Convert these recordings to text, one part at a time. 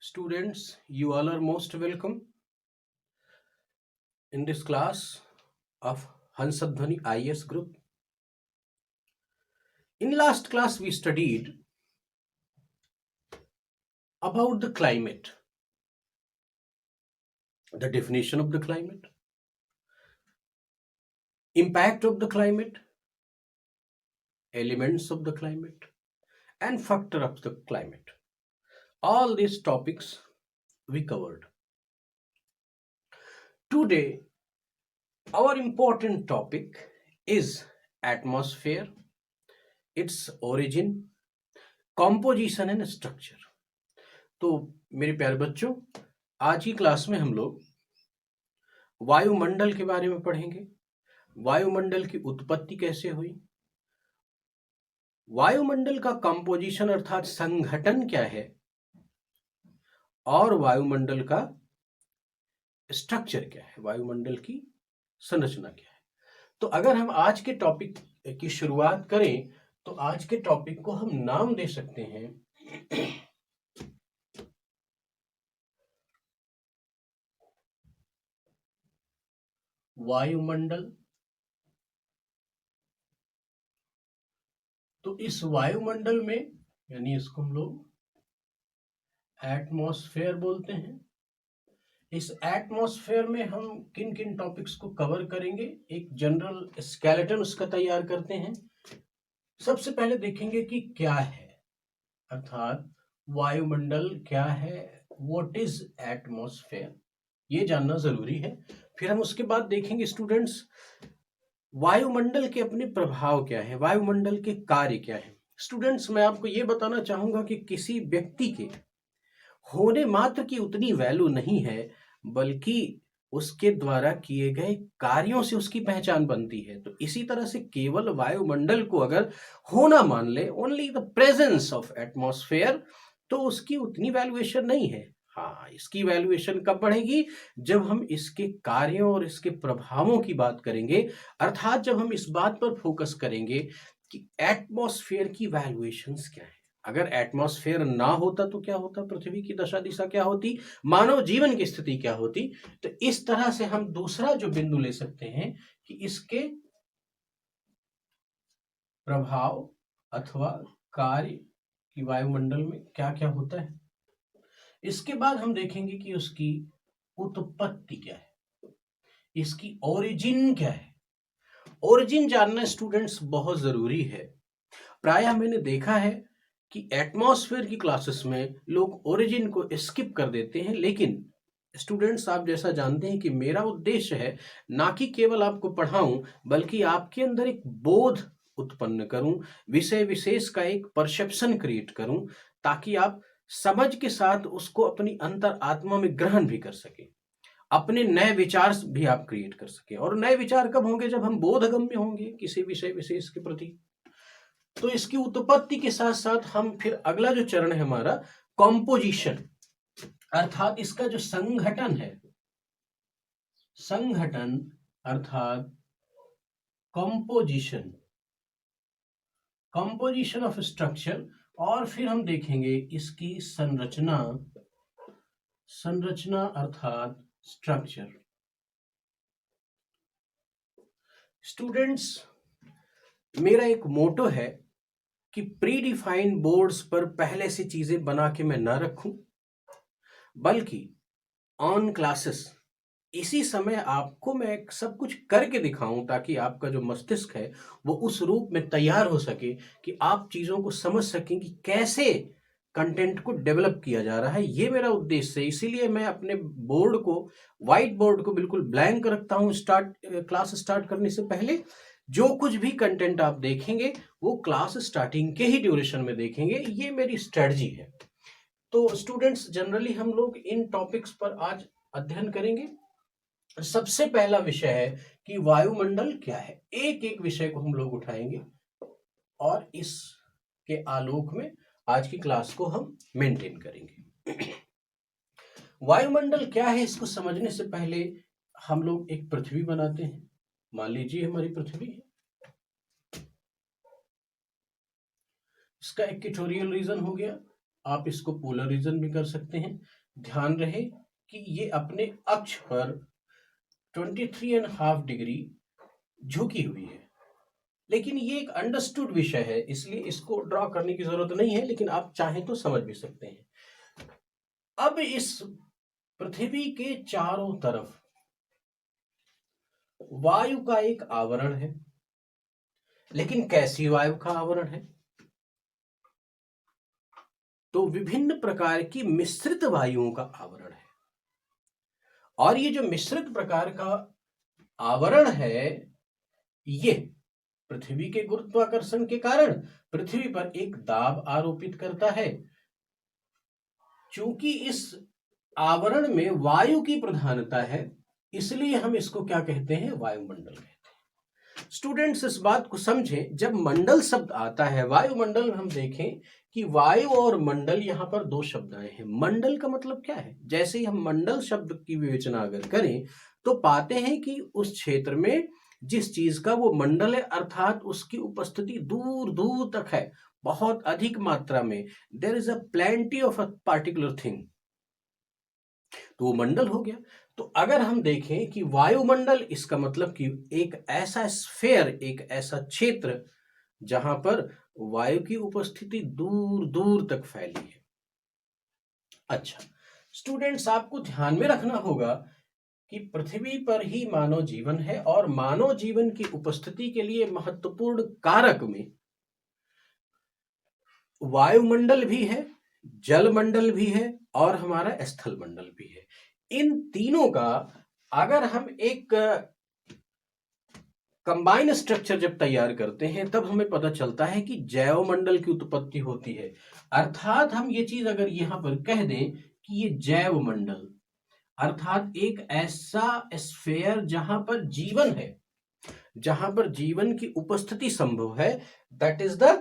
Students, you all are most welcome in this class of Hansadhwani IS group. In last class, we studied about the climate, the definition of the climate, impact of the climate, elements of the climate, and factor of the climate. All these topics we covered. Today, our important topic is atmosphere, its origin, composition and structure. तो मेरे प्यारे बच्चों, आज की class में हम लोग वायुमंडल के बारे में पढ़ेंगे। वायुमंडल की उत्पत्ति कैसे हुई, वायुमंडल का कंपोजिशन अर्थात संघटन क्या है, और वायुमंडल का स्ट्रक्चर क्या है, वायुमंडल की संरचना क्या है। तो अगर हम आज के टॉपिक की शुरुआत करें तो आज के टॉपिक को हम नाम दे सकते हैं वायुमंडल। तो इस वायुमंडल में यानी इसको हम लोग एटमॉस्फेयर बोलते हैं। इस एटमॉस्फेयर में हम किन किन टॉपिक्स को कवर करेंगे, एक जनरल स्केलेटन उसका तैयार करते हैं। सबसे पहले देखेंगे कि क्या है, अर्थात वायुमंडल क्या है, व्हाट इज एटमॉस्फेयर, ये जानना जरूरी है। फिर हम उसके बाद देखेंगे स्टूडेंट्स वायुमंडल के अपने प्रभाव क्या है, वायुमंडल के कार्य क्या है। स्टूडेंट्स, मैं आपको ये बताना चाहूंगा कि किसी व्यक्ति के होने मात्र की उतनी वैल्यू नहीं है, बल्कि उसके द्वारा किए गए कार्यों से उसकी पहचान बनती है। तो इसी तरह से केवल वायुमंडल को अगर होना मान ले, only the presence of atmosphere, तो उसकी उतनी वैल्यूएशन नहीं है। हाँ, इसकी वैल्यूएशन कब बढ़ेगी, जब हम इसके कार्यों और इसके प्रभावों की बात करेंगे, अर्थात जब हम इस बात पर फोकस करेंगे कि एटमॉस्फेयर की वैल्यूएशंस क्या है। अगर एटमॉस्फेयर ना होता तो क्या होता, पृथ्वी की दशा दिशा क्या होती, मानव जीवन की स्थिति क्या होती। तो इस तरह से हम दूसरा जो बिंदु ले सकते हैं कि इसके प्रभाव अथवा कार्य की वायुमंडल में क्या क्या होता है। इसके बाद हम देखेंगे कि उसकी उत्पत्ति क्या है, इसकी ओरिजिन क्या है। ओरिजिन जानना स्टूडेंट्स बहुत जरूरी है। प्रायः मैंने देखा है कि एटमॉस्फेयर की क्लासेस में लोग ओरिजिन को स्किप कर देते हैं, लेकिन स्टूडेंट्स आप जैसा जानते हैं कि मेरा उद्देश्य है ना कि केवल आपको पढ़ाऊं, बल्कि आपके अंदर एक बोध उत्पन्न करूं, विषय विशेष का एक परसेप्शन क्रिएट करूं, ताकि आप समझ के साथ उसको अपनी अंतर आत्मा में ग्रहण भी कर सके, अपने नए विचार भी आप क्रिएट कर सके। और नए विचार कब होंगे, जब हम बोधगम्य होंगे किसी विषय विशेष के प्रति। तो इसकी उत्पत्ति के साथ साथ हम फिर अगला जो चरण है हमारा कॉम्पोजिशन, अर्थात इसका जो संघटन है, संघटन अर्थात कॉम्पोजिशन, कॉम्पोजिशन ऑफ स्ट्रक्चर। और फिर हम देखेंगे इसकी संरचना, संरचना अर्थात स्ट्रक्चर। स्टूडेंट्स, मेरा एक मोटो है कि प्री डिफाइंड बोर्ड्स पर पहले से चीजें बना के मैं ना रखूं, बल्कि ऑन क्लासेस इसी समय आपको मैं सब कुछ करके दिखाऊं, ताकि आपका जो मस्तिष्क है वो उस रूप में तैयार हो सके कि आप चीजों को समझ सकें कि कैसे कंटेंट को डेवलप किया जा रहा है। ये मेरा उद्देश्य है। इसीलिए मैं अपने बोर्ड को, व्हाइट बोर्ड को बिल्कुल ब्लैंक रखता हूं। क्लास स्टार्ट करने से पहले जो कुछ भी कंटेंट आप देखेंगे वो क्लास स्टार्टिंग के ही ड्यूरेशन में देखेंगे। ये मेरी स्ट्रेटजी है। तो स्टूडेंट्स, जनरली हम लोग इन टॉपिक्स पर आज अध्ययन करेंगे। सबसे पहला विषय है कि वायुमंडल क्या है। एक एक विषय को हम लोग उठाएंगे और इसके आलोक में आज की क्लास को हम मेंटेन करेंगे। वायुमंडल क्या है, इसको समझने से पहले हम लोग एक पृथ्वी बनाते हैं। मान लीजिए हमारी पृथ्वी है, इसका इक्वेटोरियल रीजन हो गया आप इसको पोलरिजन भी कर सकते हैं। ध्यान रहे कि ये अपने अक्ष पर 23.5 डिग्री झुकी हुई है, लेकिन ये एक अंडरस्टूड विषय है इसलिए इसको ड्रॉ करने की जरूरत नहीं है, लेकिन आप चाहें तो समझ भी सकते हैं। अब इस पृथ्वी के चारों तरफ वायु का एक आवरण है, लेकिन कैसी वायु का आवरण है? तो विभिन्न प्रकार की मिश्रित वायुओं का आवरण है। और ये जो मिश्रित प्रकार का आवरण है, ये पृथ्वी के गुरुत्वाकर्षण के कारण पृथ्वी पर एक दाब आरोपित करता है। चूंकि इस आवरण में वायु की प्रधानता है, इसलिए हम इसको क्या कहते हैं? वायुमंडल कहते हैं। स्टूडेंट्स इस बात को समझें, जब मंडल शब्द आता है, वायुमंडल में हम देखें कि वायु और मंडल यहां पर दो शब्द आए हैं। मंडल का मतलब क्या है? जैसे ही हम मंडल शब्द की विवेचना अगर करें तो पाते हैं कि उस क्षेत्र में जिस चीज का वो मंडल है, अर्थात उसकी उपस्थिति दूर दूर तक है, बहुत अधिक मात्रा में, there is a plenty of a particular thing, तो वो मंडल हो गया। तो अगर हम देखें कि वायुमंडल, इसका मतलब कि एक ऐसा स्फेयर, एक ऐसा क्षेत्र जहां पर वायु की उपस्थिति दूर दूर तक फैली है। अच्छा स्टूडेंट्स, आपको ध्यान में रखना होगा कि पृथ्वी पर ही मानव जीवन है और मानव जीवन की उपस्थिति के लिए महत्वपूर्ण कारक में वायुमंडल भी है, जलमंडल भी है और हमारा स्थल मंडल भी है। इन तीनों का अगर हम एक कंबाइन स्ट्रक्चर जब तैयार करते हैं तब हमें पता चलता है कि जैव मंडल की उत्पत्ति होती है। अर्थात हम ये चीज अगर यहां पर कह दें कि ये जैव मंडल, अर्थात एक ऐसा स्फेयर जहां पर जीवन है, जहां पर जीवन की उपस्थिति संभव है, दैट इज द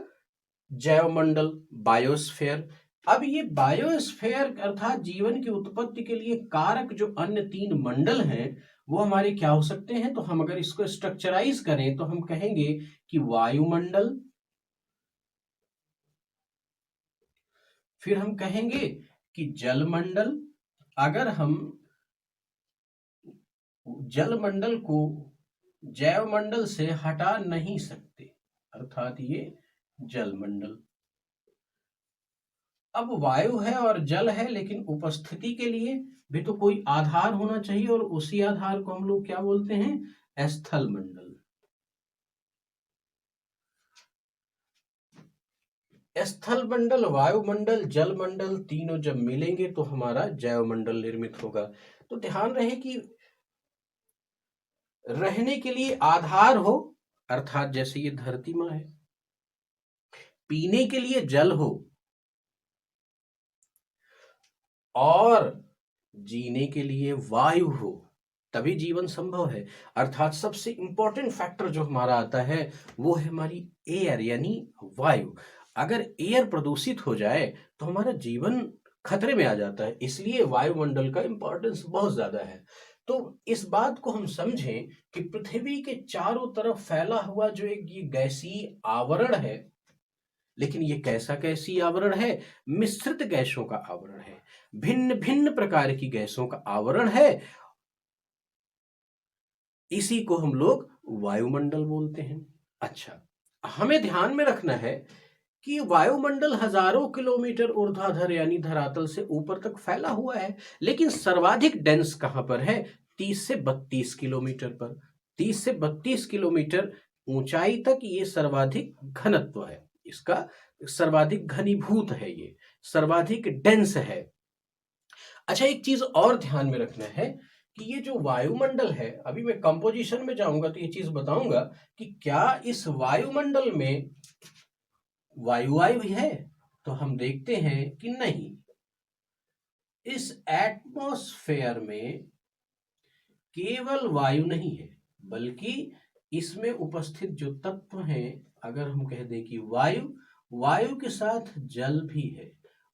जैव मंडल, बायोस्फेयर। अब ये बायोस्फेयर अर्थात जीवन की उत्पत्ति के लिए कारक जो अन्य तीन मंडल हैं वो हमारे क्या हो सकते हैं? तो हम अगर इसको स्ट्रक्चराइज करें तो हम कहेंगे कि वायुमंडल, फिर हम कहेंगे कि जलमंडल। अगर हम जलमंडल को जैव मंडल से हटा नहीं सकते, अर्थात ये जलमंडल। अब वायु है और जल है, लेकिन उपस्थिति के लिए भी तो कोई आधार होना चाहिए और उसी आधार को हम लोग क्या बोलते हैं? स्थल मंडल। स्थल मंडल, वायुमंडल, जल मंडल तीनों जब मिलेंगे तो हमारा जैव मंडल निर्मित होगा। तो ध्यान रहे कि रहने के लिए आधार हो, अर्थात जैसे ये धरती मां है, पीने के लिए जल हो और जीने के लिए वायु हो, तभी जीवन संभव है। अर्थात सबसे इंपॉर्टेंट फैक्टर जो हमारा आता है वो है हमारी एयर, यानी वायु। अगर एयर प्रदूषित हो जाए तो हमारा जीवन खतरे में आ जाता है, इसलिए वायुमंडल का इंपॉर्टेंस बहुत ज्यादा है। तो इस बात को हम समझें कि पृथ्वी के चारों तरफ फैला हुआ जो एक ये गैसीय आवरण है, लेकिन ये कैसा गैसीय आवरण है? मिश्रित गैसों का आवरण है, भिन्न भिन्न प्रकार की गैसों का आवरण है। इसी को हम लोग वायुमंडल बोलते हैं। अच्छा, हमें ध्यान में रखना है कि वायुमंडल हजारों किलोमीटर ऊर्ध्वाधर यानी धरातल से ऊपर तक फैला हुआ है, लेकिन सर्वाधिक डेंस कहां पर है? 30 से 32 किलोमीटर पर। 30 से 32 किलोमीटर ऊंचाई तक ये सर्वाधिक घनत्व है, इसका सर्वाधिक घनीभूत है, ये सर्वाधिक डेंस है। अच्छा, एक चीज और ध्यान में रखना है कि ये जो वायुमंडल है, अभी मैं कंपोजिशन में जाऊंगा तो ये चीज बताऊंगा कि क्या इस वायुमंडल में वायु भी है? तो हम देखते हैं कि नहीं। इस एटमॉस्फेयर में केवल वायु नहीं है, बल्कि इसमें उपस्थित जो तत्व हैं, अगर हम कह दें कि वायु, वायु के साथ जल भी है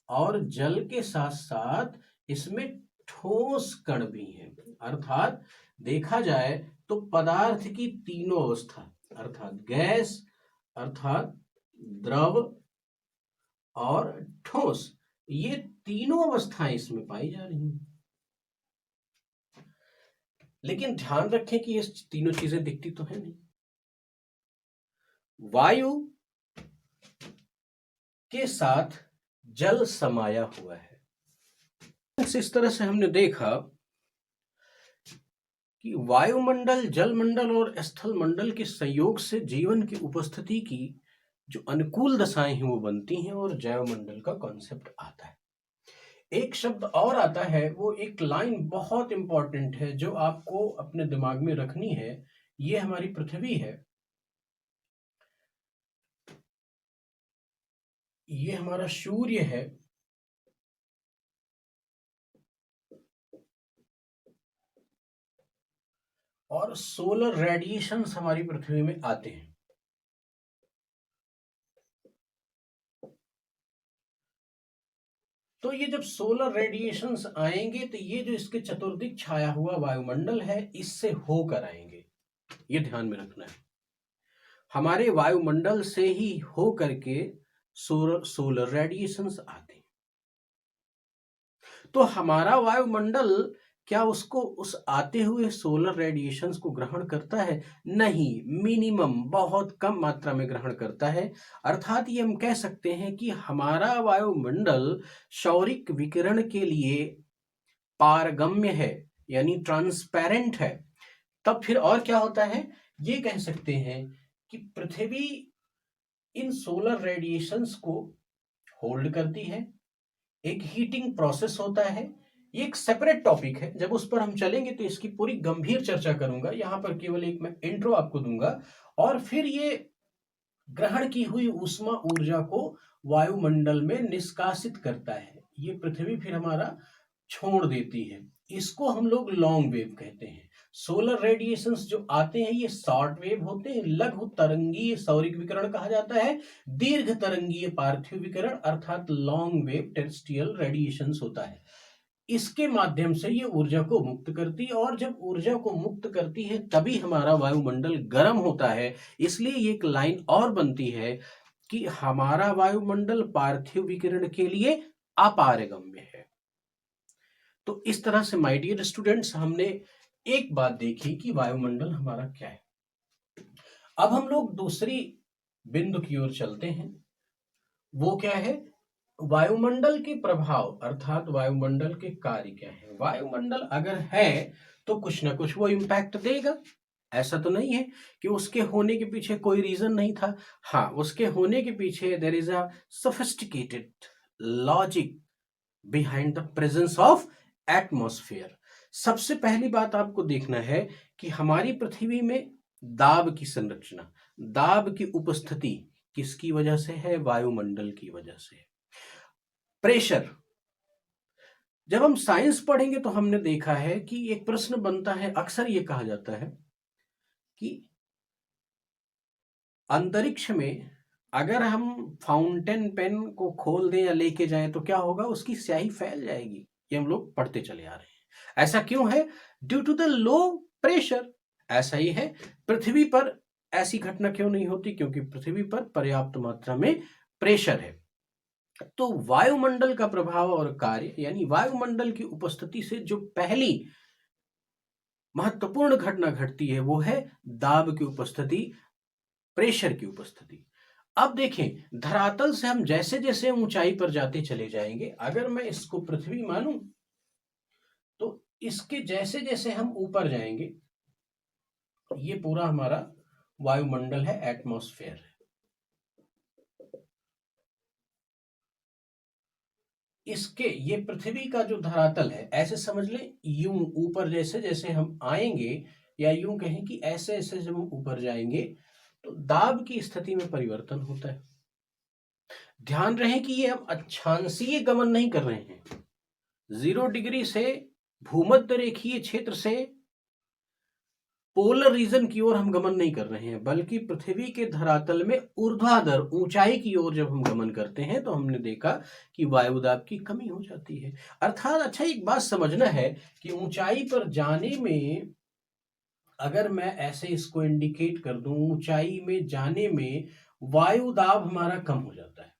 और जल के साथ साथ इसमें ठोस कण भी हैं। अर्थात देखा जाए तो पदार्थ की तीनों अवस्था, अर्थात गैस, अर्थात द्रव और ठोस, ये तीनों अवस्थाएं इसमें पाई जा रही हैं। लेकिन ध्यान रखें कि ये तीनों चीजें दिखती तो है नहीं। वायु के साथ जल समाया हुआ है। इस तरह से हमने देखा कि वायुमंडल, जलमंडल और स्थल मंडल के संयोग से जीवन की उपस्थिति की जो अनुकूल दशाएं हैं वो बनती हैं और जैव मंडल का कॉन्सेप्ट आता है। एक शब्द और आता है, वो एक लाइन बहुत इंपॉर्टेंट है जो आपको अपने दिमाग में रखनी है। ये हमारी पृथ्वी है, ये हमारा सूर्य है, और सोलर रेडिएशंस हमारी पृथ्वी में आते हैं। तो ये जब सोलर रेडिएशंस आएंगे तो ये जो इसके चतुर्दिक छाया हुआ वायुमंडल है इससे होकर आएंगे, ये ध्यान में रखना है। हमारे वायुमंडल से ही हो करके सोलर रेडिएशंस आते हैं। तो हमारा वायुमंडल क्या उसको, उस आते हुए सोलर रेडिएशंस को ग्रहण करता है? नहीं, मिनिमम, बहुत कम मात्रा में ग्रहण करता है। अर्थात ये हम कह सकते हैं कि हमारा वायुमंडल सौरिक विकिरण के लिए पारगम्य है, यानी ट्रांसपेरेंट है। तब फिर और क्या होता है, ये कह सकते हैं कि पृथ्वी इन सोलर रेडिएशंस को होल्ड करती है। एक हीटिंग प्रोसेस होता है, ये एक सेपरेट टॉपिक है, जब उस पर हम चलेंगे तो इसकी पूरी गंभीर चर्चा करूंगा। यहां पर केवल एक मैं इंट्रो आपको दूंगा। और फिर ये ग्रहण की हुई ऊष्मा ऊर्जा को वायुमंडल में निष्कासित करता है, ये पृथ्वी फिर हमारा छोड़ देती है। इसको हम लोग लॉन्ग वेव कहते हैं। सोलर रेडिएशंस जो आते हैं ये शॉर्ट वेव होते हैं, लघु तरंगीय सौरिक विकिरण कहा जाता है। दीर्घ तरंगीय पार्थिव विकिरण अर्थात लॉन्ग वेव टेरेस्ट्रियल रेडिएशंस होता है। इसके माध्यम से ये ऊर्जा को मुक्त करती है, और जब ऊर्जा को मुक्त करती है तभी हमारा वायुमंडल गर्म होता है। इसलिए ये एक लाइन और बनती है कि हमारा वायुमंडल पार्थिव विकिरण के लिए अपारगम्य है। तो इस तरह से माय डियर स्टूडेंट्स हमने एक बात देखी कि वायुमंडल हमारा क्या है। अब हम लोग दूसरी बिंदु की ओर चलते हैं। वो क्या है? वायुमंडल के प्रभाव अर्थात वायुमंडल के कार्य क्या है। वायुमंडल अगर है तो कुछ ना कुछ वो इम्पैक्ट देगा। ऐसा तो नहीं है कि उसके होने के पीछे कोई रीजन नहीं था। हाँ, उसके होने के पीछे there is a sophisticated logic behind the presence of atmosphere. सबसे पहली बात आपको देखना है कि हमारी पृथ्वी में दाब की संरचना, दाब की उपस्थिति किसकी वजह से है? वायुमंडल की वजह से। प्रेशर, जब हम साइंस पढ़ेंगे तो हमने देखा है कि एक प्रश्न बनता है, अक्सर ये कहा जाता है कि अंतरिक्ष में अगर हम फाउंटेन पेन को खोल दें या लेके जाएं तो क्या होगा? उसकी स्याही फैल जाएगी। ये हम लोग पढ़ते चले आ रहे हैं। ऐसा क्यों है? Due to the low pressure. ऐसा ही है, पृथ्वी पर ऐसी घटना क्यों नहीं होती? क्योंकि पृथ्वी पर पर्याप्त मात्रा में प्रेशर है। तो वायुमंडल का प्रभाव और कार्य, यानी वायुमंडल की उपस्थिति से जो पहली महत्वपूर्ण घटना घटती है वो है दाब की उपस्थिति, प्रेशर की उपस्थिति। अब देखें, धरातल से हम जैसे जैसे ऊंचाई पर जाते चले जाएंगे, अगर मैं इसको पृथ्वी मानूं तो इसके जैसे जैसे हम ऊपर जाएंगे, ये पूरा हमारा वायुमंडल है, एटमॉस्फेयर है। इसके, ये पृथ्वी का जो धरातल है, ऐसे समझ लें, यूं ऊपर जैसे जैसे हम आएंगे, या यूं कहें कि ऐसे ऐसे जब हम ऊपर जाएंगे तो दाब की स्थिति में परिवर्तन होता है। ध्यान रहे कि ये हम अक्षांशीय गमन नहीं कर रहे हैं। 0 डिग्री से भूमध्य रेखीय क्षेत्र से पोलर रीजन की ओर हम गमन नहीं कर रहे हैं, बल्कि पृथ्वी के धरातल में ऊर्ध्वाधर ऊंचाई की ओर जब हम गमन करते हैं तो हमने देखा कि वायुदाब की कमी हो जाती है। अर्थात अच्छा, एक बात समझना है कि ऊंचाई पर जाने में, अगर मैं ऐसे इसको इंडिकेट कर दूं, ऊंचाई में जाने में वायुदाब हमारा कम हो जाता है।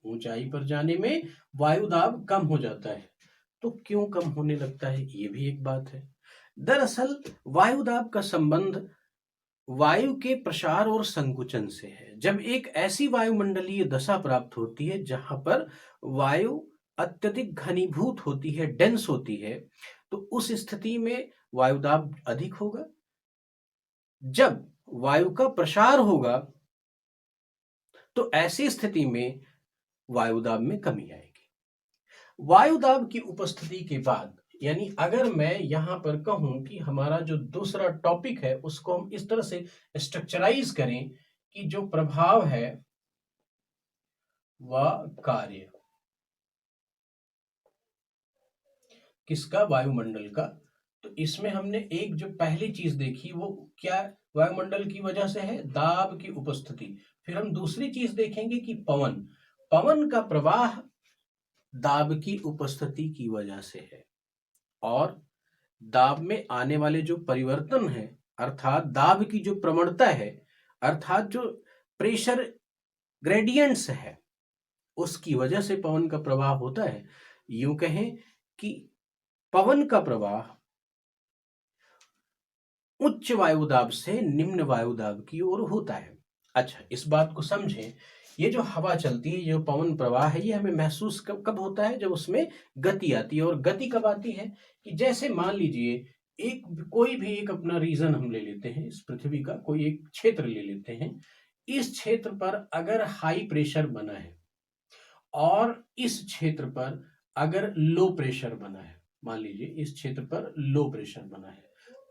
ऊंचाई पर जाने में वायु दाब कम हो जाता है। तो क्यों कम होने लगता है, ये भी एक बात है। दरअसल वायु दाब का संबंध वायु के प्रसार और संकुचन से है। जब एक ऐसी वायुमंडलीय दशा प्राप्त होती है जहां पर वायु अत्यधिक घनीभूत होती है, डेंस होती है, तो उस स्थिति में वायु दाब अधिक होगा। जब वायु का प्रसार होगा तो ऐसी स्थिति में वायु दाब में कमी आएगी। वायु दाब की उपस्थिति के बाद, यानी अगर मैं यहां पर कहूं कि हमारा जो दूसरा टॉपिक है उसको हम इस तरह से स्ट्रक्चराइज करें कि जो प्रभाव है वह कार्य किसका, वायुमंडल का। तो इसमें हमने एक जो पहली चीज देखी वो क्या वायुमंडल की वजह से है, दाब की उपस्थिति। फिर हम दूसरी चीज देखेंगे कि पवन, पवन का प्रवाह दाब की उपस्थिति की वजह से है। और दाब में आने वाले जो परिवर्तन है, अर्थात दाब की जो प्रवणता है, अर्थात जो प्रेशर ग्रेडियंट्स है, उसकी वजह से पवन का प्रवाह होता है। यूं कहें कि पवन का प्रवाह उच्च वायुदाब से निम्न वायुदाब की ओर होता है। अच्छा, इस बात को समझें, ये जो हवा चलती है, जो पवन प्रवाह है, ये हमें महसूस कब होता है, जब उसमें गति आती है। और गति कब आती है कि जैसे मान लीजिए एक कोई भी एक अपना रीजन हम ले लेते हैं, इस पृथ्वी का कोई एक क्षेत्र ले लेते हैं। इस क्षेत्र पर अगर हाई प्रेशर बना है और इस क्षेत्र पर अगर लो प्रेशर बना है, मान लीजिए इस क्षेत्र पर लो प्रेशर बना है,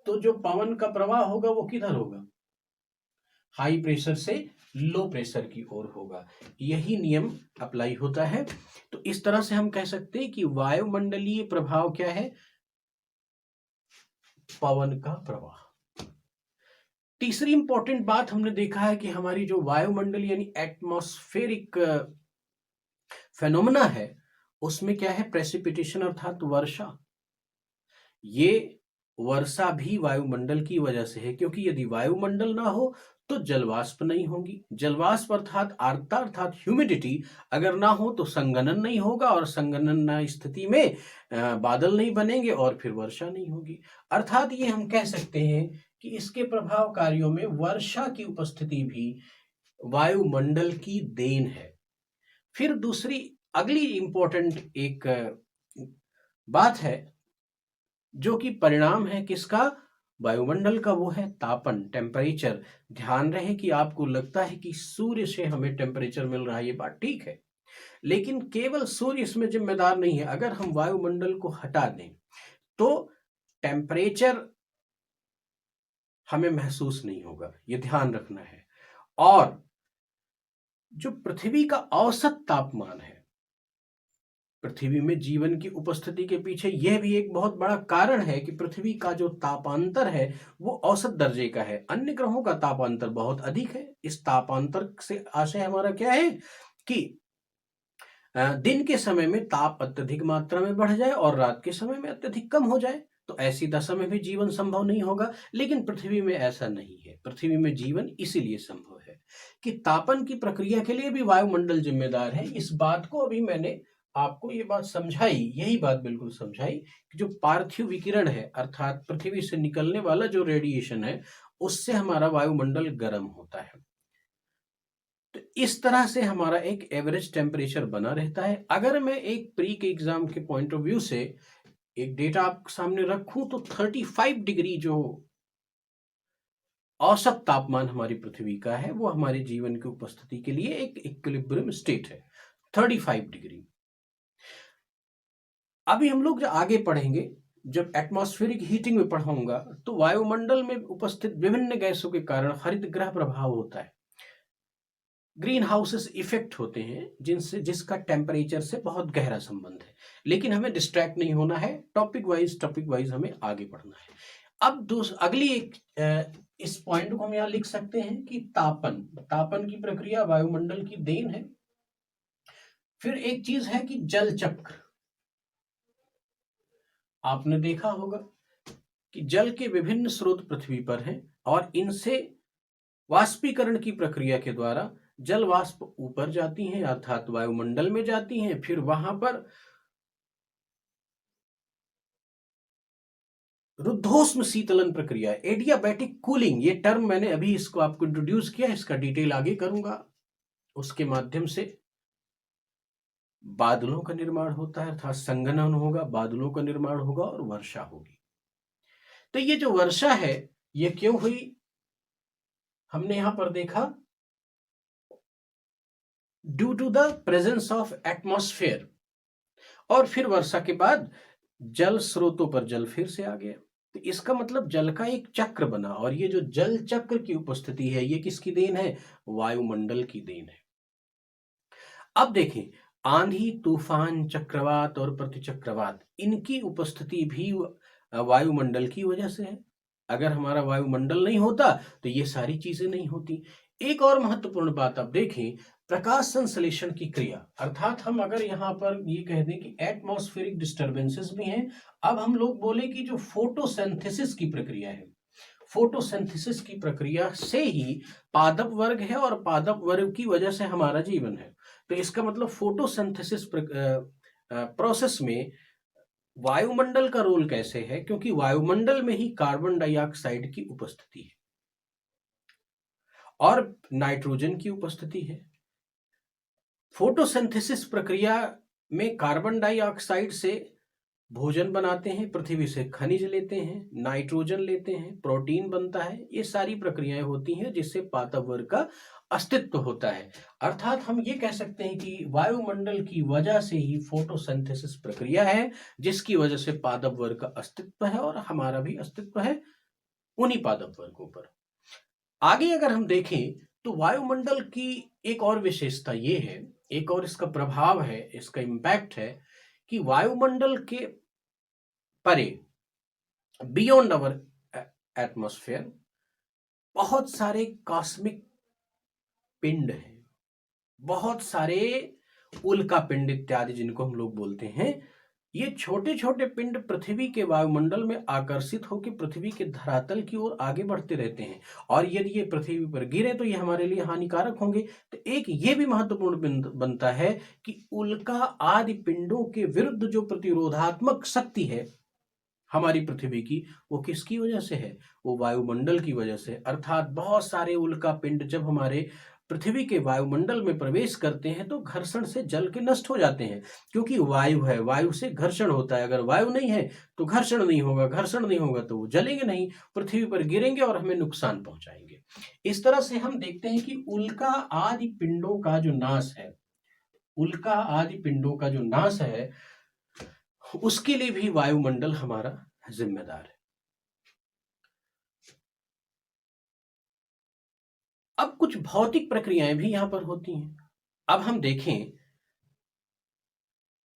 तो जो पवन का प्रवाह होगा वो किधर होगा, हाई प्रेशर से लो प्रेशर की ओर होगा। यही नियम अप्लाई होता है। तो इस तरह से हम कह सकते हैं कि वायुमंडलीय प्रभाव क्या है, पवन का प्रवाह। तीसरी इंपॉर्टेंट बात हमने देखा है कि हमारी जो वायुमंडल यानी एटमॉस्फेरिक फेनोमेना है, उसमें क्या है, प्रेसिपिटेशन अर्थात वर्षा। ये वर्षा भी वायुमंडल की वजह से है, क्योंकि यदि वायुमंडल ना हो तो जलवाष्प नहीं होगी। जलवाष्प अर्थात आर्द्रता अर्थात ह्यूमिडिटी अगर ना हो तो संघनन नहीं होगा, और संघनन ना स्थिति में बादल नहीं बनेंगे और फिर वर्षा नहीं होगी। अर्थात ये हम कह सकते हैं कि इसके प्रभाव कार्यों में वर्षा की उपस्थिति भी वायुमंडल की देन है। फिर दूसरी अगली इंपॉर्टेंट एक बात है जो कि परिणाम है किसका, वायुमंडल का, वो है तापन, टेम्परेचर। ध्यान रहे कि आपको लगता है कि सूर्य से हमें टेम्परेचर मिल रहा है, ये बात ठीक है, लेकिन केवल सूर्य इसमें जिम्मेदार नहीं है। अगर हम वायुमंडल को हटा दें तो टेम्परेचर हमें महसूस नहीं होगा, ये ध्यान रखना है। और जो पृथ्वी का औसत तापमान है, पृथ्वी में जीवन की उपस्थिति के पीछे यह भी एक बहुत बड़ा कारण है कि पृथ्वी का जो तापांतर है वो औसत दर्जे का है। अन्य ग्रहों का तापांतर बहुत अधिक है। इस तापांतर से आशय हमारा क्या है कि दिन के समय में ताप अत्यधिक मात्रा में बढ़ जाए और रात के समय में अत्यधिक कम हो जाए, तो ऐसी दशा में भी जीवन संभव नहीं होगा। लेकिन पृथ्वी में ऐसा नहीं है। पृथ्वी में जीवन इसीलिए संभव है कि तापन की प्रक्रिया के लिए भी वायुमंडल जिम्मेदार है। इस बात को अभी मैंने आपको ये बात समझाई, यही बात बिल्कुल समझाई कि जो पार्थिव विकिरण है अर्थात पृथ्वी से निकलने वाला जो रेडिएशन है, उससे हमारा वायुमंडल गर्म होता है। तो इस तरह से हमारा एक एवरेज टेम्परेचर बना रहता है। अगर मैं एक प्री के एग्जाम के पॉइंट ऑफ व्यू से एक डेटा आपके सामने रखूं तो 35 डिग्री जो औसत तापमान हमारी पृथ्वी का है वो हमारे जीवन की उपस्थिति के लिए एक इक्विलिब्रियम स्टेट है, 35 डिग्री। अभी हम लोग जो आगे पढ़ेंगे, जब एटमॉस्फेरिक हीटिंग में पढ़ाऊंगा, तो वायुमंडल में उपस्थित विभिन्न गैसों के कारण हरित गृह प्रभाव होता है, ग्रीन हाउसेस इफेक्ट होते हैं, जिसका टेम्परेचर से बहुत गहरा संबंध है। लेकिन हमें डिस्ट्रैक्ट नहीं होना है, टॉपिक वाइज हमें आगे बढ़ना है। अब अगली एक इस पॉइंट को हम यहां लिख सकते हैं कि तापन की प्रक्रिया वायुमंडल की देन है। फिर एक चीज है कि जल चक्र। आपने देखा होगा कि जल के विभिन्न स्रोत पृथ्वी पर हैं और इनसे वाष्पीकरण की प्रक्रिया के द्वारा जल वाष्प ऊपर जाती हैं अर्थात वायुमंडल में जाती हैं, फिर वहां पर रुद्धोष्म शीतलन प्रक्रिया, एडियाबैटिक कूलिंग, ये टर्म मैंने अभी इसको आपको इंट्रोड्यूस किया, इसका डिटेल आगे करूंगा। उसके माध्यम से बादलों का निर्माण होता है अर्थात संघनन होगा, बादलों का निर्माण होगा और वर्षा होगी। तो ये जो वर्षा है ये क्यों हुई, हमने यहां पर देखा due to the presence of atmosphere, और फिर वर्षा के बाद जल स्रोतों पर जल फिर से आ गया। तो इसका मतलब जल का एक चक्र बना, और ये जो जल चक्र की उपस्थिति है ये किसकी देन है, वायुमंडल की देन है। अब देखें, आंधी, तूफान, चक्रवात और प्रतिचक्रवात, इनकी उपस्थिति भी वायुमंडल की वजह से है। अगर हमारा वायुमंडल नहीं होता तो ये सारी चीजें नहीं होती। एक और महत्वपूर्ण बात आप देखें, प्रकाश संश्लेषण की क्रिया, अर्थात हम अगर यहाँ पर ये कह दें कि एटमॉस्फेरिक डिस्टर्बेंसेस भी हैं, अब हम लोग बोले कि जो फोटोसिंथेसिस की प्रक्रिया है, फोटोसिंथेसिस की प्रक्रिया से ही पादप वर्ग है और पादप वर्ग की वजह से हमारा जीवन है। तो इसका मतलब फोटोसिंथेसिस प्रोसेस में वायुमंडल का रोल कैसे है, क्योंकि वायुमंडल में ही कार्बन डाइऑक्साइड की उपस्थिति है और नाइट्रोजन की उपस्थिति है। फोटोसिंथेसिस प्रक्रिया में कार्बन डाइऑक्साइड से भोजन बनाते हैं, पृथ्वी से खनिज लेते हैं, नाइट्रोजन लेते हैं, प्रोटीन बनता है, ये सारी प्रक्रियाएं होती हैं जिससे पादप वर्ग का अस्तित्व होता है। अर्थात हम ये कह सकते हैं कि वायुमंडल की वजह से ही फोटोसिंथेसिस प्रक्रिया है, जिसकी वजह से पादप वर्ग का अस्तित्व है और हमारा भी अस्तित्व है उन्हीं पादप वर्गों पर। आगे अगर हम देखें तो वायुमंडल की एक और विशेषता ये है, एक और इसका प्रभाव है, इसका इम्पैक्ट है कि वायुमंडल के परे, बियॉन्ड अवर एटमॉस्फेयर, बहुत सारे कॉस्मिक पिंड हैं, बहुत सारे उल्का पिंड इत्यादि जिनको हम लोग बोलते हैं। ये छोटे छोटे पिंड पृथ्वी के वायुमंडल में आकर्षित होकर पृथ्वी के धरातल की ओर आगे बढ़ते रहते हैं, और यदि ये पृथ्वी पर गिरे तो ये हमारे लिए हानिकारक होंगे। तो एक ये भी महत्वपूर्ण बनता है कि उल्का आदि पिंडों के विरुद्ध जो प्रतिरोधात्मक शक्ति है हमारी पृथ्वी की, वो किसकी वजह से है, वो वायुमंडल की वजह से। अर्थात बहुत सारे उल्का पिंड जब हमारे पृथ्वी के वायुमंडल में प्रवेश करते हैं तो घर्षण से जल के नष्ट हो जाते हैं, क्योंकि वायु है, वायु से घर्षण होता है। अगर वायु नहीं है तो घर्षण नहीं होगा, घर्षण नहीं होगा तो वो जलेंगे नहीं, पृथ्वी पर गिरेंगे और हमें नुकसान पहुंचाएंगे। इस तरह से हम देखते हैं कि उल्का आदि पिंडों का जो नाश है, उल्का आदि पिंडों का जो नाश है, उसके लिए भी वायुमंडल हमारा जिम्मेदार है। अब कुछ भौतिक प्रक्रियाएं भी यहां पर होती हैं। अब हम देखें,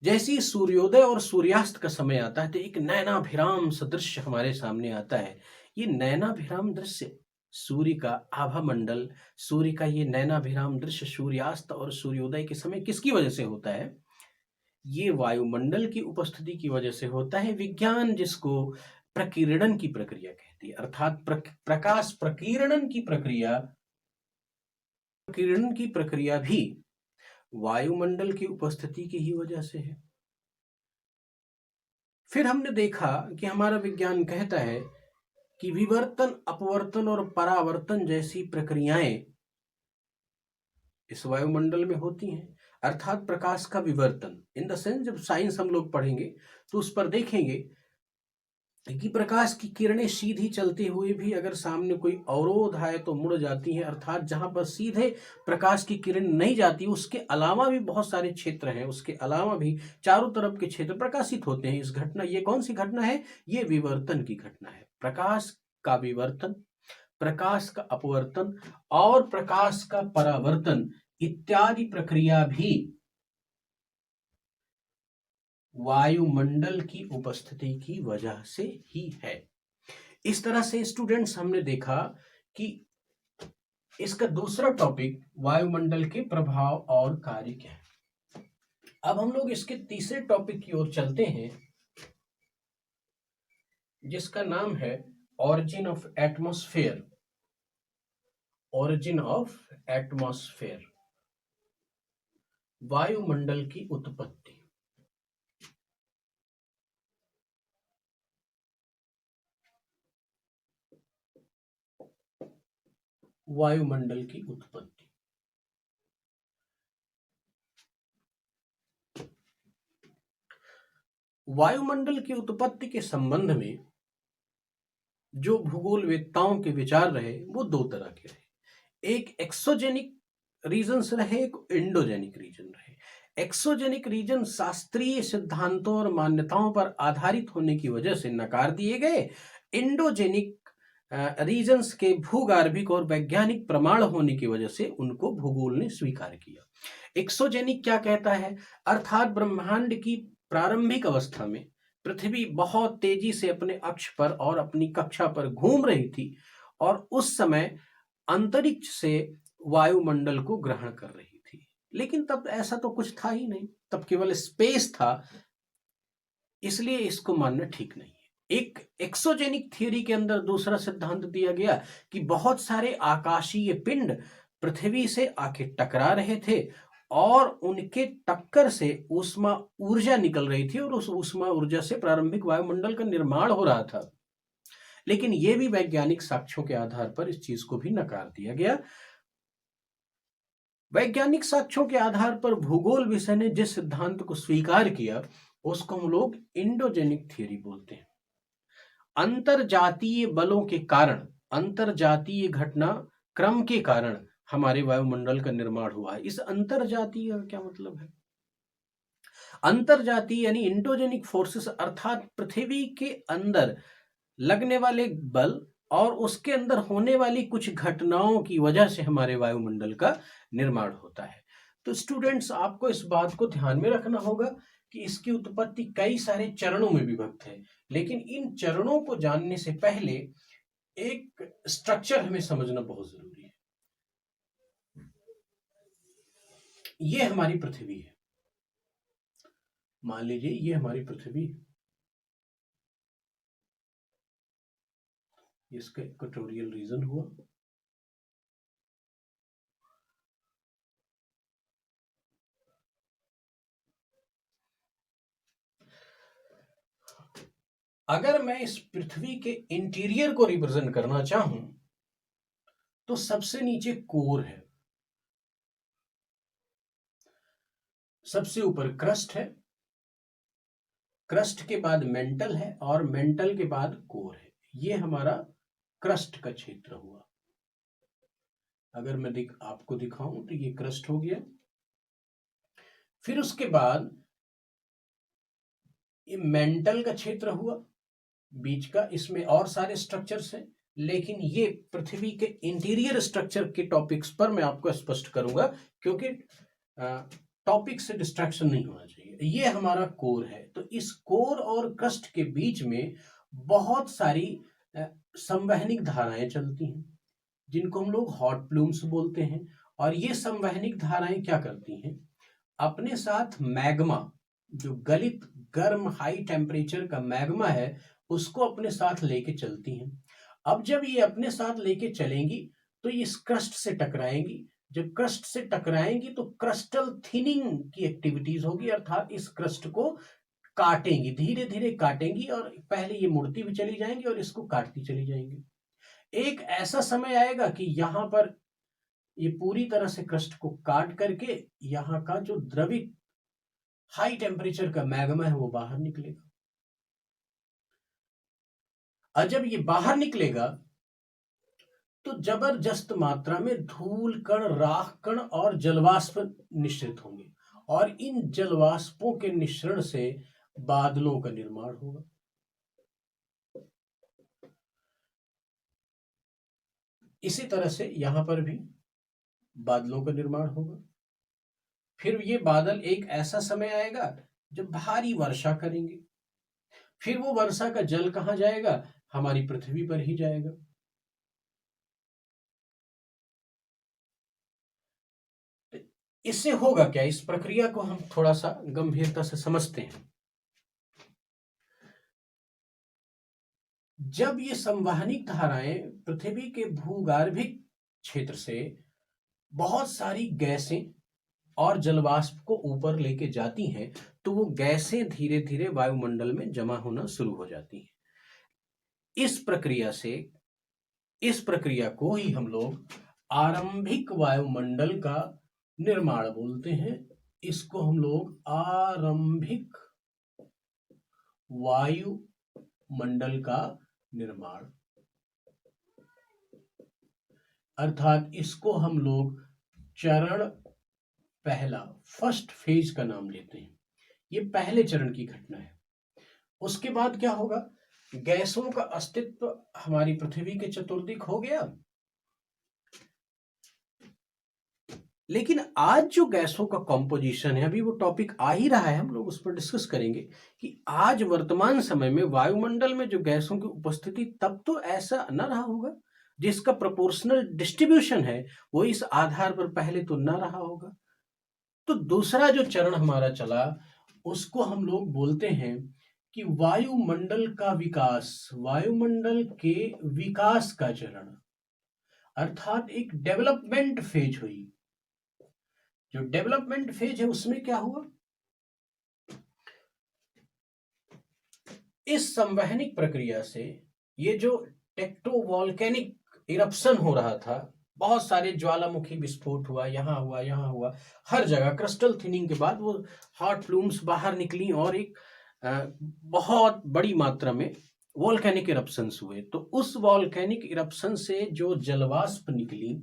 जैसे ही सूर्योदय और सूर्यास्त का समय आता है तो एक नैनाभिराम सा दृश्य हमारे सामने आता है। ये नैनाभिराम दृश्य, सूर्य का आभा मंडल, सूर्य का ये नैनाभिराम दृश्य सूर्यास्त और सूर्योदय के समय किसकी वजह से होता है, ये वायुमंडल की उपस्थिति की वजह से होता है। विज्ञान जिसको प्रकीर्णन की प्रक्रिया कहती है, अर्थात प्रकाश प्रकीर्णन की प्रक्रिया, प्रकीर्णन की प्रक्रिया भी वायुमंडल की उपस्थिति की ही वजह से है। फिर हमने देखा कि हमारा विज्ञान कहता है कि विवर्तन, अपवर्तन और परावर्तन जैसी प्रक्रियाएं इस वायुमंडल में होती हैं। अर्थात प्रकाश का विवर्तन, इन द सेंस जब साइंस हम लोग पढ़ेंगे तो उस पर देखेंगे कि प्रकाश की किरणें सीधी चलते हुए भी अगर सामने कोई अवरोध है तो मुड़ जाती हैं। अर्थात जहां पर सीधे प्रकाश की किरण नहीं जाती, उसके अलावा भी बहुत सारे क्षेत्र हैं, उसके अलावा भी चारों तरफ के क्षेत्र प्रकाशित होते हैं। इस घटना, ये कौन सी घटना है, ये विवर्तन की घटना है। प्रकाश का विवर्तन, प्रकाश का अपवर्तन और प्रकाश का परावर्तन इत्यादि प्रक्रिया भी वायुमंडल की उपस्थिति की वजह से ही है। इस तरह से स्टूडेंट्स हमने देखा कि इसका दूसरा टॉपिक वायुमंडल के प्रभाव और कार्य क्या है। अब हम लोग इसके तीसरे टॉपिक की ओर चलते हैं, जिसका नाम है origin of atmosphere. Origin of atmosphere. वायुमंडल की उत्पत्ति। वायुमंडल की उत्पत्ति। वायुमंडल की उत्पत्ति के संबंध में जो भूगोलवेत्ताओं के विचार रहे वो दो तरह के रहे। एक एक्सोजेनिक रीजन्स रहे, एक एंडोजेनिक रीजन रहे। एक्सोजेनिक रीजन शास्त्रीय सिद्धांतों और मान्यताओं पर आधारित होने की वजह से नकार दिए गए। एंडोजेनिक रीजन्स के भूगार्भिक और वैज्ञानिक प्रमाण होने की वजह से उनको भूगोल ने स्वीकार किया। एक्सोजेनिक क्या कहता है, अर्थात ब्रह्मांड की प्रारंभिक अवस्था में पृथ्वी बहुत तेजी से अपने अक्ष पर और अपनी कक्षा पर घूम रही थी और उस समय अंतरिक्ष से वायुमंडल को ग्रहण कर रही थी। लेकिन तब ऐसा तो कुछ था ही नहीं, तब केवल स्पेस था, इसलिए इसको मानना ठीक नहीं है। एक एक्सोजेनिक थ्योरी के अंदर दूसरा सिद्धांत दिया गया कि बहुत सारे आकाशीय पिंड पृथ्वी से आके टकरा रहे थे और उनके टक्कर से ऊष्मा ऊर्जा निकल रही थी और उस ऊष्मा ऊर्जा से प्रारंभिक वायुमंडल का निर्माण हो रहा था। लेकिन यह भी वैज्ञानिक साक्ष्यों के आधार पर इस चीज को भी नकार दिया गया। वैज्ञानिक साक्ष्यों के आधार पर भूगोल विषय ने जिस सिद्धांत को स्वीकार किया उसको हम लोग इंडोजेनिक थ्योरी बोलते हैं। अंतरजातीय बलों के कारण, अंतरजातीय घटना क्रम के कारण हमारे वायुमंडल का निर्माण हुआ है। इस अंतरजातीय का क्या मतलब है? अंतरजातीय यानी इंडोजेनिक फोर्सेस, अर्थात पृथ्वी के अंदर लगने वाले बल और उसके अंदर होने वाली कुछ घटनाओं की वजह से हमारे वायुमंडल का निर्माण होता है। तो स्टूडेंट्स, आपको इस बात को ध्यान में रखना होगा कि इसकी उत्पत्ति कई सारे चरणों में विभक्त है, लेकिन इन चरणों को जानने से पहले एक स्ट्रक्चर हमें समझना बहुत जरूरी है। ये हमारी पृथ्वी है, मान लीजिए ये हमारी पृथ्वी है, इसका इक्वेटोरियल रीजन हुआ। अगर मैं इस पृथ्वी के इंटीरियर को रिप्रेजेंट करना चाहूं तो सबसे नीचे कोर है, सबसे ऊपर क्रस्ट है, क्रस्ट के बाद मेंटल है और मेंटल के बाद कोर है। ये हमारा क्रस्ट का क्षेत्र हुआ। अगर मैं आपको दिखाऊं तो ये क्रस्ट हो गया। फिर उसके बाद ये मेंटल का क्षेत्र हुआ बीच का, इसमें और सारे स्ट्रक्चर्स हैं, लेकिन ये पृथ्वी के इंटीरियर स्ट्रक्चर के टॉपिक्स पर मैं आपको स्पष्ट करूंगा क्योंकि टॉपिक से डिस्ट्रैक्शन नहीं होना चाहिए। ये हमारा कोर है। तो इस कोर और क्रस्ट के बीच में बहुत सारी संवहनिक धाराएं चलती हैं जिनको हम लोग हॉट प्लूम्स बोलते हैं। और ये संवहनिक धाराएं क्या करती हैं, अपने साथ मैग्मा, जो गलित गर्म हाई टेम्परेचर का मैग्मा है, उसको अपने साथ लेके चलती हैं। अब जब ये अपने साथ लेके चलेंगी तो ये इस क्रस्ट से टकराएंगी। जब क्रस्ट से टकराएंगी तो क्रस्टल थिनिंग की एक्टिविटीज होगी, अर्थात इस क्रस्ट को काटेंगी, धीरे धीरे काटेंगी और पहले ये मुड़ती भी चली जाएंगी और इसको काटती चली जाएंगी। एक ऐसा समय आएगा कि यहां पर ये पूरी तरह से क्रस्ट को काट करके यहां का जो द्रवित हाई टेम्परेचर का मैग्मा है वो बाहर निकलेगा। और जब ये बाहर निकलेगा तो जबरदस्त मात्रा में धूल कण, राख कण और जलवाष्प निश्रित होंगे और इन जलवाष्पों के मिश्रण से बादलों का निर्माण होगा। इसी तरह से यहां पर भी बादलों का निर्माण होगा। फिर ये बादल एक ऐसा समय आएगा जब भारी वर्षा करेंगे। फिर वो वर्षा का जल कहां जाएगा, हमारी पृथ्वी पर ही जाएगा। इससे होगा क्या, इस प्रक्रिया को हम थोड़ा सा गंभीरता से समझते हैं। जब ये संवहनिक धाराएं पृथ्वी के भूगार्भिक क्षेत्र से बहुत सारी गैसें और जलवाष्प को ऊपर लेके जाती हैं तो वो गैसें धीरे धीरे वायुमंडल में जमा होना शुरू हो जाती हैं। इस प्रक्रिया को ही हम लोग आरंभिक वायुमंडल का निर्माण बोलते हैं। इसको हम लोग आरंभिक वायुमंडल का निर्माण, अर्थात इसको हम लोग चरण पहला, फर्स्ट फेज का नाम लेते हैं। ये पहले चरण की घटना है। उसके बाद क्या होगा, गैसों का अस्तित्व हमारी पृथ्वी के चतुर्दिक हो गया। लेकिन आज जो गैसों का कॉम्पोजिशन है, अभी वो टॉपिक आ ही रहा है, हम लोग उस पर डिस्कस करेंगे कि आज वर्तमान समय में वायुमंडल में जो गैसों की उपस्थिति तब तो ऐसा न रहा होगा, जिसका प्रोपोर्शनल डिस्ट्रीब्यूशन है वो इस आधार पर पहले तो न रहा होगा। तो दूसरा जो चरण हमारा चला उसको हम लोग बोलते हैं कि वायुमंडल का विकास, वायुमंडल के विकास का चरण, अर्थात एक डेवलपमेंट फेज हुई। जो डेवलपमेंट फेज है उसमें क्या हुआ, इस संवहनिक प्रक्रिया से ये जो टेक्टोवॉल्केनिक इरप्शन हो रहा था, बहुत सारे ज्वालामुखी विस्फोट हुआ, यहां हुआ, यहां हुआ, हर जगह क्रिस्टल थिनिंग के बाद वो हॉट प्लूम्स बाहर निकली और एक बहुत बड़ी मात्रा में वॉल्केनिक इरप्शंस हुए। तो उस वॉल्केनिक इरप्शन से जो जलवाष्प निकली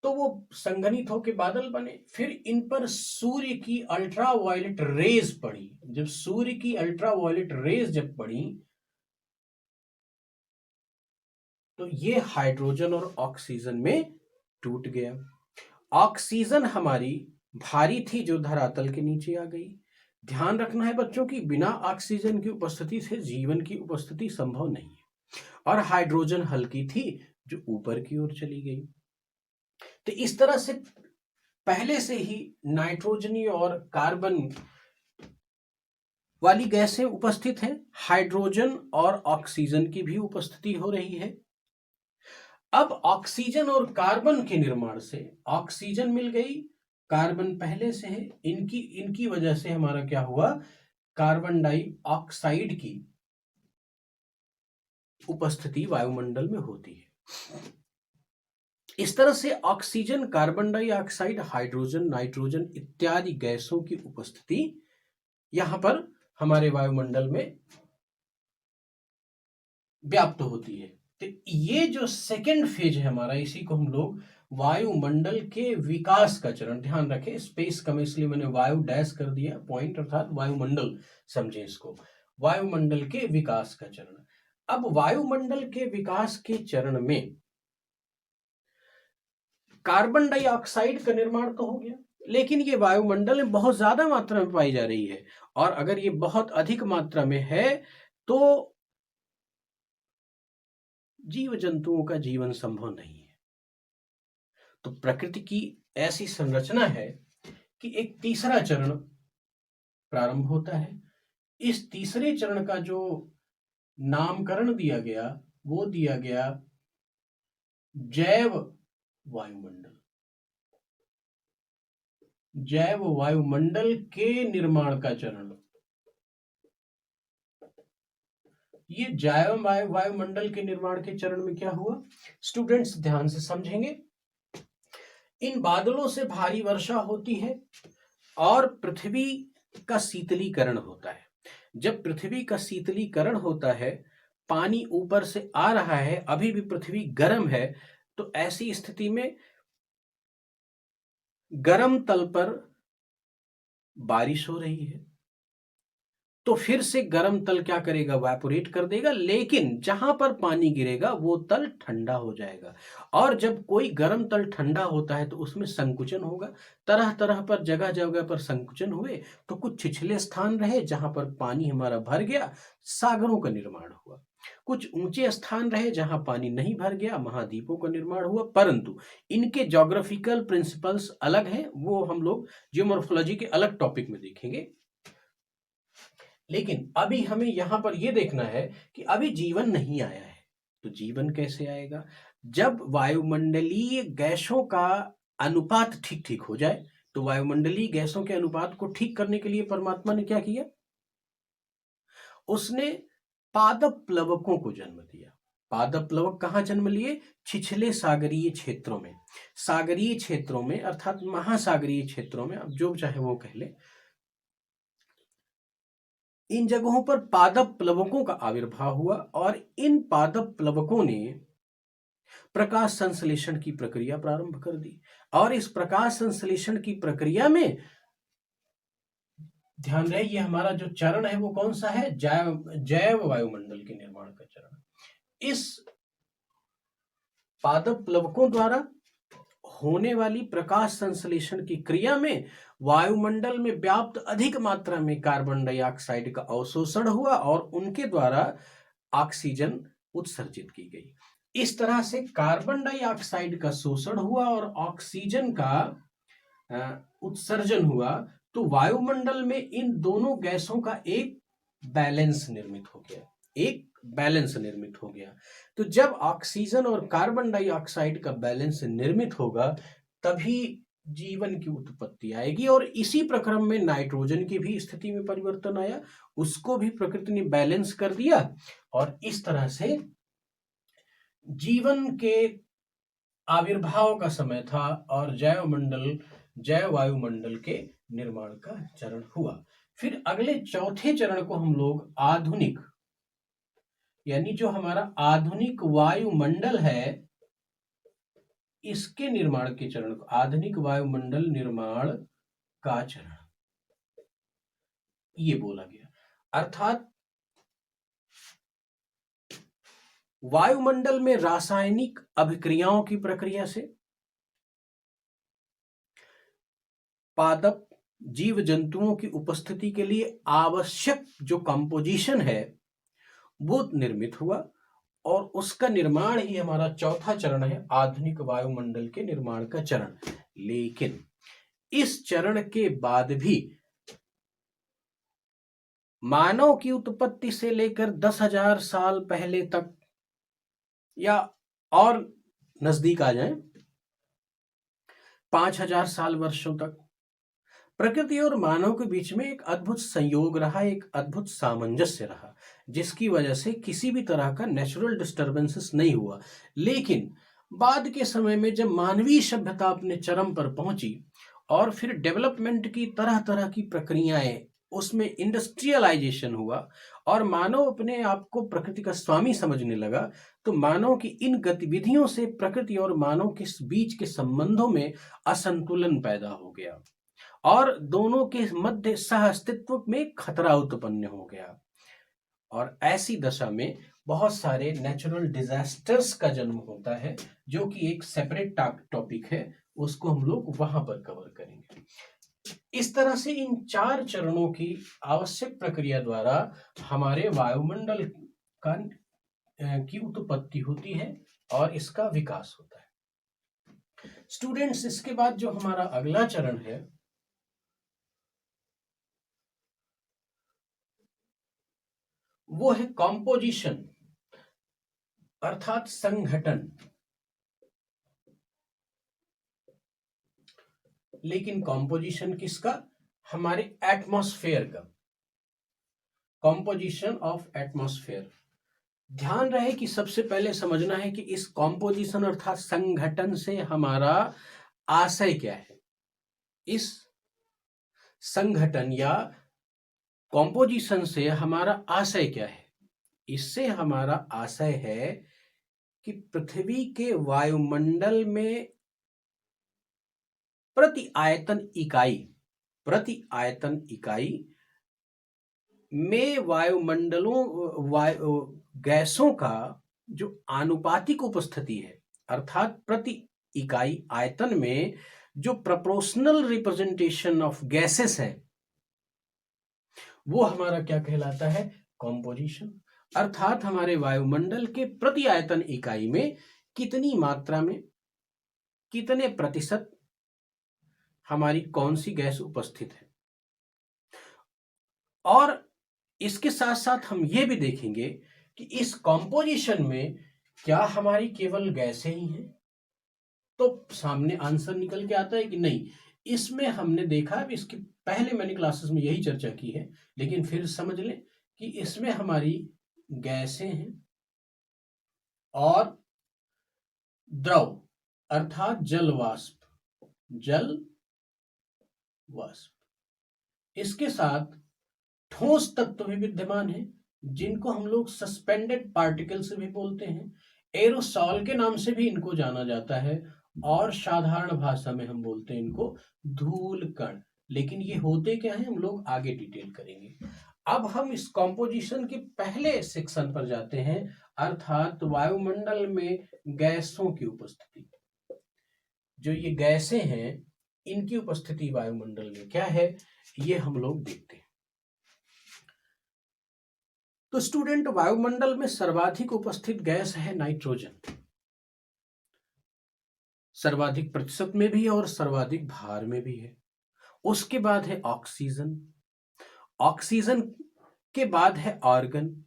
तो वो संघनित होकर बादल बने। फिर इन पर सूर्य की अल्ट्रावायलेट रेज पड़ी। जब सूर्य की अल्ट्रावायलेट रेज जब पड़ी तो ये हाइड्रोजन और ऑक्सीजन में टूट गया। ऑक्सीजन हमारी भारी थी जो धरातल के नीचे आ गई। ध्यान रखना है बच्चों की बिना ऑक्सीजन की उपस्थिति से जीवन की उपस्थिति संभव नहीं है। और हाइड्रोजन हल्की थी जो ऊपर की ओर चली गई। तो इस तरह से पहले से ही नाइट्रोजनी और कार्बन वाली गैसें उपस्थित हैं, हाइड्रोजन और ऑक्सीजन की भी उपस्थिति हो रही है। अब ऑक्सीजन और कार्बन के निर्माण से ऑक्सीजन मिल गई, कार्बन पहले से है, इनकी वजह से हमारा क्या हुआ, कार्बन डाइऑक्साइड की उपस्थिति वायुमंडल में होती है। इस तरह से oxygen, carbon dioxide, hydrogen, nitrogen इत्यादि गैसों की उपस्थिति यहां पर हमारे वायुमंडल में व्याप्त होती है। तो ये जो सेकेंड फेज है हमारा, इसी को हम लोग वायुमंडल के विकास का चरण, ध्यान रखें स्पेस कम इसलिए मैंने वायु डैश कर दिया पॉइंट, अर्थात वायुमंडल समझे इसको, वायुमंडल के विकास का चरण। अब वायुमंडल के विकास के चरण में कार्बन डाइऑक्साइड का निर्माण तो हो गया, लेकिन ये वायुमंडल में बहुत ज्यादा मात्रा में पाई जा रही है। और अगर ये बहुत अधिक मात्रा में है तो जीव जंतुओं का जीवन संभव नहीं है। तो प्रकृति की ऐसी संरचना है कि एक तीसरा चरण प्रारंभ होता है। इस तीसरे चरण का जो नामकरण दिया गया वो दिया गया जैव वायुमंडल। जैव वायुमंडल के निर्माण का चरण, ये जैव वायुमंडल के निर्माण के चरण में क्या हुआ, स्टूडेंट्स ध्यान से समझेंगे। इन बादलों से भारी वर्षा होती है और पृथ्वी का शीतलीकरण होता है। जब पृथ्वी का शीतलीकरण होता है, पानी ऊपर से आ रहा है, अभी भी पृथ्वी गर्म है, तो ऐसी स्थिति में गर्म तल पर बारिश हो रही है तो फिर से गर्म तल क्या करेगा, वैपोरेट कर देगा, लेकिन जहां पर पानी गिरेगा वो तल ठंडा हो जाएगा। और जब कोई गर्म तल ठंडा होता है तो उसमें संकुचन होगा, तरह तरह पर जगह जगह पर संकुचन हुए तो कुछ छिछले स्थान रहे जहां पर पानी हमारा भर गया, सागरों का निर्माण हुआ। कुछ ऊंचे स्थान रहे जहां पानी नहीं भर गया, महाद्वीपों का निर्माण हुआ। परंतु इनके ज्योग्राफिकल प्रिंसिपल्स अलग हैं, वो हम लोग जियोमॉर्फोलॉजी के अलग टॉपिक में देखेंगे। लेकिन अभी हमें यहां पर यह देखना है कि अभी जीवन नहीं आया है। तो जीवन कैसे आएगा, जब वायुमंडलीय गैसों का अनुपात ठीक ठीक हो जाए, तो वायुमंडलीय गैसों के अनुपात को ठीक करने के लिए परमात्मा ने क्या किया? उसने पादप प्लवकों को जन्म दिया। पादप प्लवक कहाँ जन्म लिए? छिछले सागरीय क्षेत्रों में। सागरीय क्षेत्रों में अर्थात महासागरीय क्षेत्रों में, अब जो चाहे वो कह ले, इन जगहों पर पादप प्लवकों का आविर्भाव हुआ और इन पादप प्लवकों ने प्रकाश संश्लेषण की प्रक्रिया प्रारंभ कर दी। और इस प्रकाश संश्लेषण की प्रक्रिया में ध्यान रहे, ये हमारा जो चरण है वो कौन सा है? जैव वायुमंडल के निर्माण का चरण। इस पादप प्लवकों द्वारा होने वाली प्रकाश संश्लेषण की क्रिया में वायुमंडल में व्याप्त अधिक मात्रा में कार्बन डाइऑक्साइड का अवशोषण हुआ और उनके द्वारा ऑक्सीजन उत्सर्जित की गई। इस तरह से कार्बन डाइऑक्साइड का शोषण हुआ और ऑक्सीजन का उत्सर्जन हुआ, तो वायुमंडल में इन दोनों गैसों का एक बैलेंस निर्मित हो गया। एक बैलेंस निर्मित हो गया। तो जब ऑक्सीजन और कार्बन डाइऑक्साइड का बैलेंस निर्मित होगा तभी जीवन की उत्पत्ति आएगी। और इसी प्रक्रम में नाइट्रोजन की भी स्थिति में परिवर्तन आया, उसको भी प्रकृति ने बैलेंस कर दिया और इस तरह से जीवन के आविर्भाव का समय था और जैव वायुमंडल के निर्माण का चरण हुआ। फिर अगले चौथे चरण को हम लोग आधुनिक, यानी जो हमारा आधुनिक वायुमंडल है इसके निर्माण के चरण को आधुनिक वायुमंडल निर्माण का चरण ये बोला गया। अर्थात वायुमंडल में रासायनिक अभिक्रियाओं की प्रक्रिया से पादप जीव जंतुओं की उपस्थिति के लिए आवश्यक जो कंपोजिशन है वो निर्मित हुआ और उसका निर्माण ही हमारा चौथा चरण है, आधुनिक वायुमंडल के निर्माण का चरण। लेकिन इस चरण के बाद भी मानव की उत्पत्ति से लेकर 10,000 साल पहले तक या और नजदीक आ जाएं 5,000 साल वर्षों तक प्रकृति और मानव के बीच में एक अद्भुत संयोग रहा, एक अद्भुत सामंजस्य रहा, जिसकी वजह से किसी भी तरह का नेचुरल डिस्टर्बेंसेस नहीं हुआ। लेकिन बाद के समय में जब मानवीय सभ्यता अपने चरम पर पहुंची और फिर डेवलपमेंट की तरह तरह की प्रक्रियाएं, उसमें इंडस्ट्रियलाइजेशन हुआ और मानव अपने आप को प्रकृति का स्वामी समझने लगा, तो मानव की इन गतिविधियों से प्रकृति और मानव के बीच के संबंधों में असंतुलन पैदा हो गया और दोनों के मध्य सह अस्तित्व में खतरा उत्पन्न हो गया। और ऐसी दशा में बहुत सारे नेचुरल डिजास्टर्स का जन्म होता है, जो कि एक सेपरेट टॉपिक है, उसको हम लोग वहां पर कवर करेंगे। इस तरह से इन 4 चरणों की आवश्यक प्रक्रिया द्वारा हमारे वायुमंडल की उत्पत्ति होती है और इसका विकास होता है। स्टूडेंट्स, इसके बाद जो हमारा अगला चरण है वो है कॉम्पोजिशन अर्थात संघटन। लेकिन कॉम्पोजिशन किसका? हमारे एटमॉस्फेयर का, कॉम्पोजिशन ऑफ एटमॉस्फेयर। ध्यान रहे कि सबसे पहले समझना है कि इस कॉम्पोजिशन अर्थात संघटन से हमारा आशय क्या है। इस संघटन या कॉम्पोजिशन से हमारा आशय क्या है? इससे हमारा आशय है कि पृथ्वी के वायुमंडल में प्रति आयतन इकाई में गैसों का जो आनुपातिक उपस्थिति है, अर्थात प्रति इकाई आयतन में जो प्रोपोर्शनल रिप्रेजेंटेशन ऑफ गैसेस है, वो हमारा क्या कहलाता है? कॉम्पोजिशन। अर्थात हमारे वायुमंडल के प्रति आयतन इकाई में कितनी मात्रा में, कितने प्रतिशत हमारी कौन सी गैस उपस्थित है। और इसके साथ साथ हम ये भी देखेंगे कि इस कॉम्पोजिशन में क्या हमारी केवल गैसें ही हैं? तो सामने आंसर निकल के आता है कि नहीं, इसमें हमने देखा, अब इसके पहले मैंने क्लासेस में यही चर्चा की है, लेकिन फिर समझ लें कि इसमें हमारी गैसें हैं और द्रव अर्थात जल वाष्प, इसके साथ ठोस तत्व भी विद्यमान है, जिनको हम लोग सस्पेंडेड पार्टिकल्स भी बोलते हैं, एरोसॉल के नाम से भी इनको जाना जाता है, और साधारण भाषा में हम बोलते हैं इनको धूल कण। लेकिन ये होते क्या है हम लोग आगे डिटेल करेंगे। अब हम इस कॉम्पोजिशन के पहले सेक्शन पर जाते हैं, अर्थात वायुमंडल में गैसों की उपस्थिति। जो ये गैसें हैं इनकी उपस्थिति वायुमंडल में क्या है, ये हम लोग देखते हैं। तो स्टूडेंट, वायुमंडल में सर्वाधिक उपस्थित गैस है नाइट्रोजन, सर्वाधिक प्रतिशत में भी और सर्वाधिक भार में भी है। उसके बाद है ऑक्सीजन, ऑक्सीजन के बाद है आर्गन,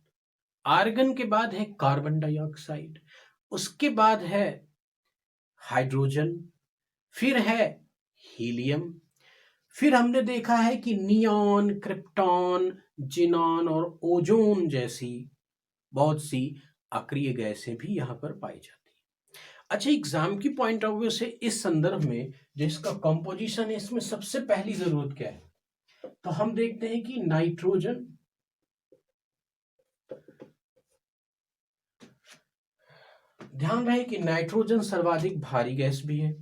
आर्गन के बाद है कार्बन डाइऑक्साइड, उसके बाद है हाइड्रोजन, फिर है हीलियम, फिर हमने देखा है कि नियॉन, क्रिप्टॉन, जिनॉन और ओजोन जैसी बहुत सी अक्रिय गैसें भी यहां पर पाई जाती है। अच्छा, एग्जाम की पॉइंट ऑफ व्यू से इस संदर्भ में जो इसका कंपोजिशन है, इसमें सबसे पहली जरूरत क्या है, तो हम देखते हैं कि नाइट्रोजन, ध्यान रहे कि नाइट्रोजन सर्वाधिक भारी गैस भी है,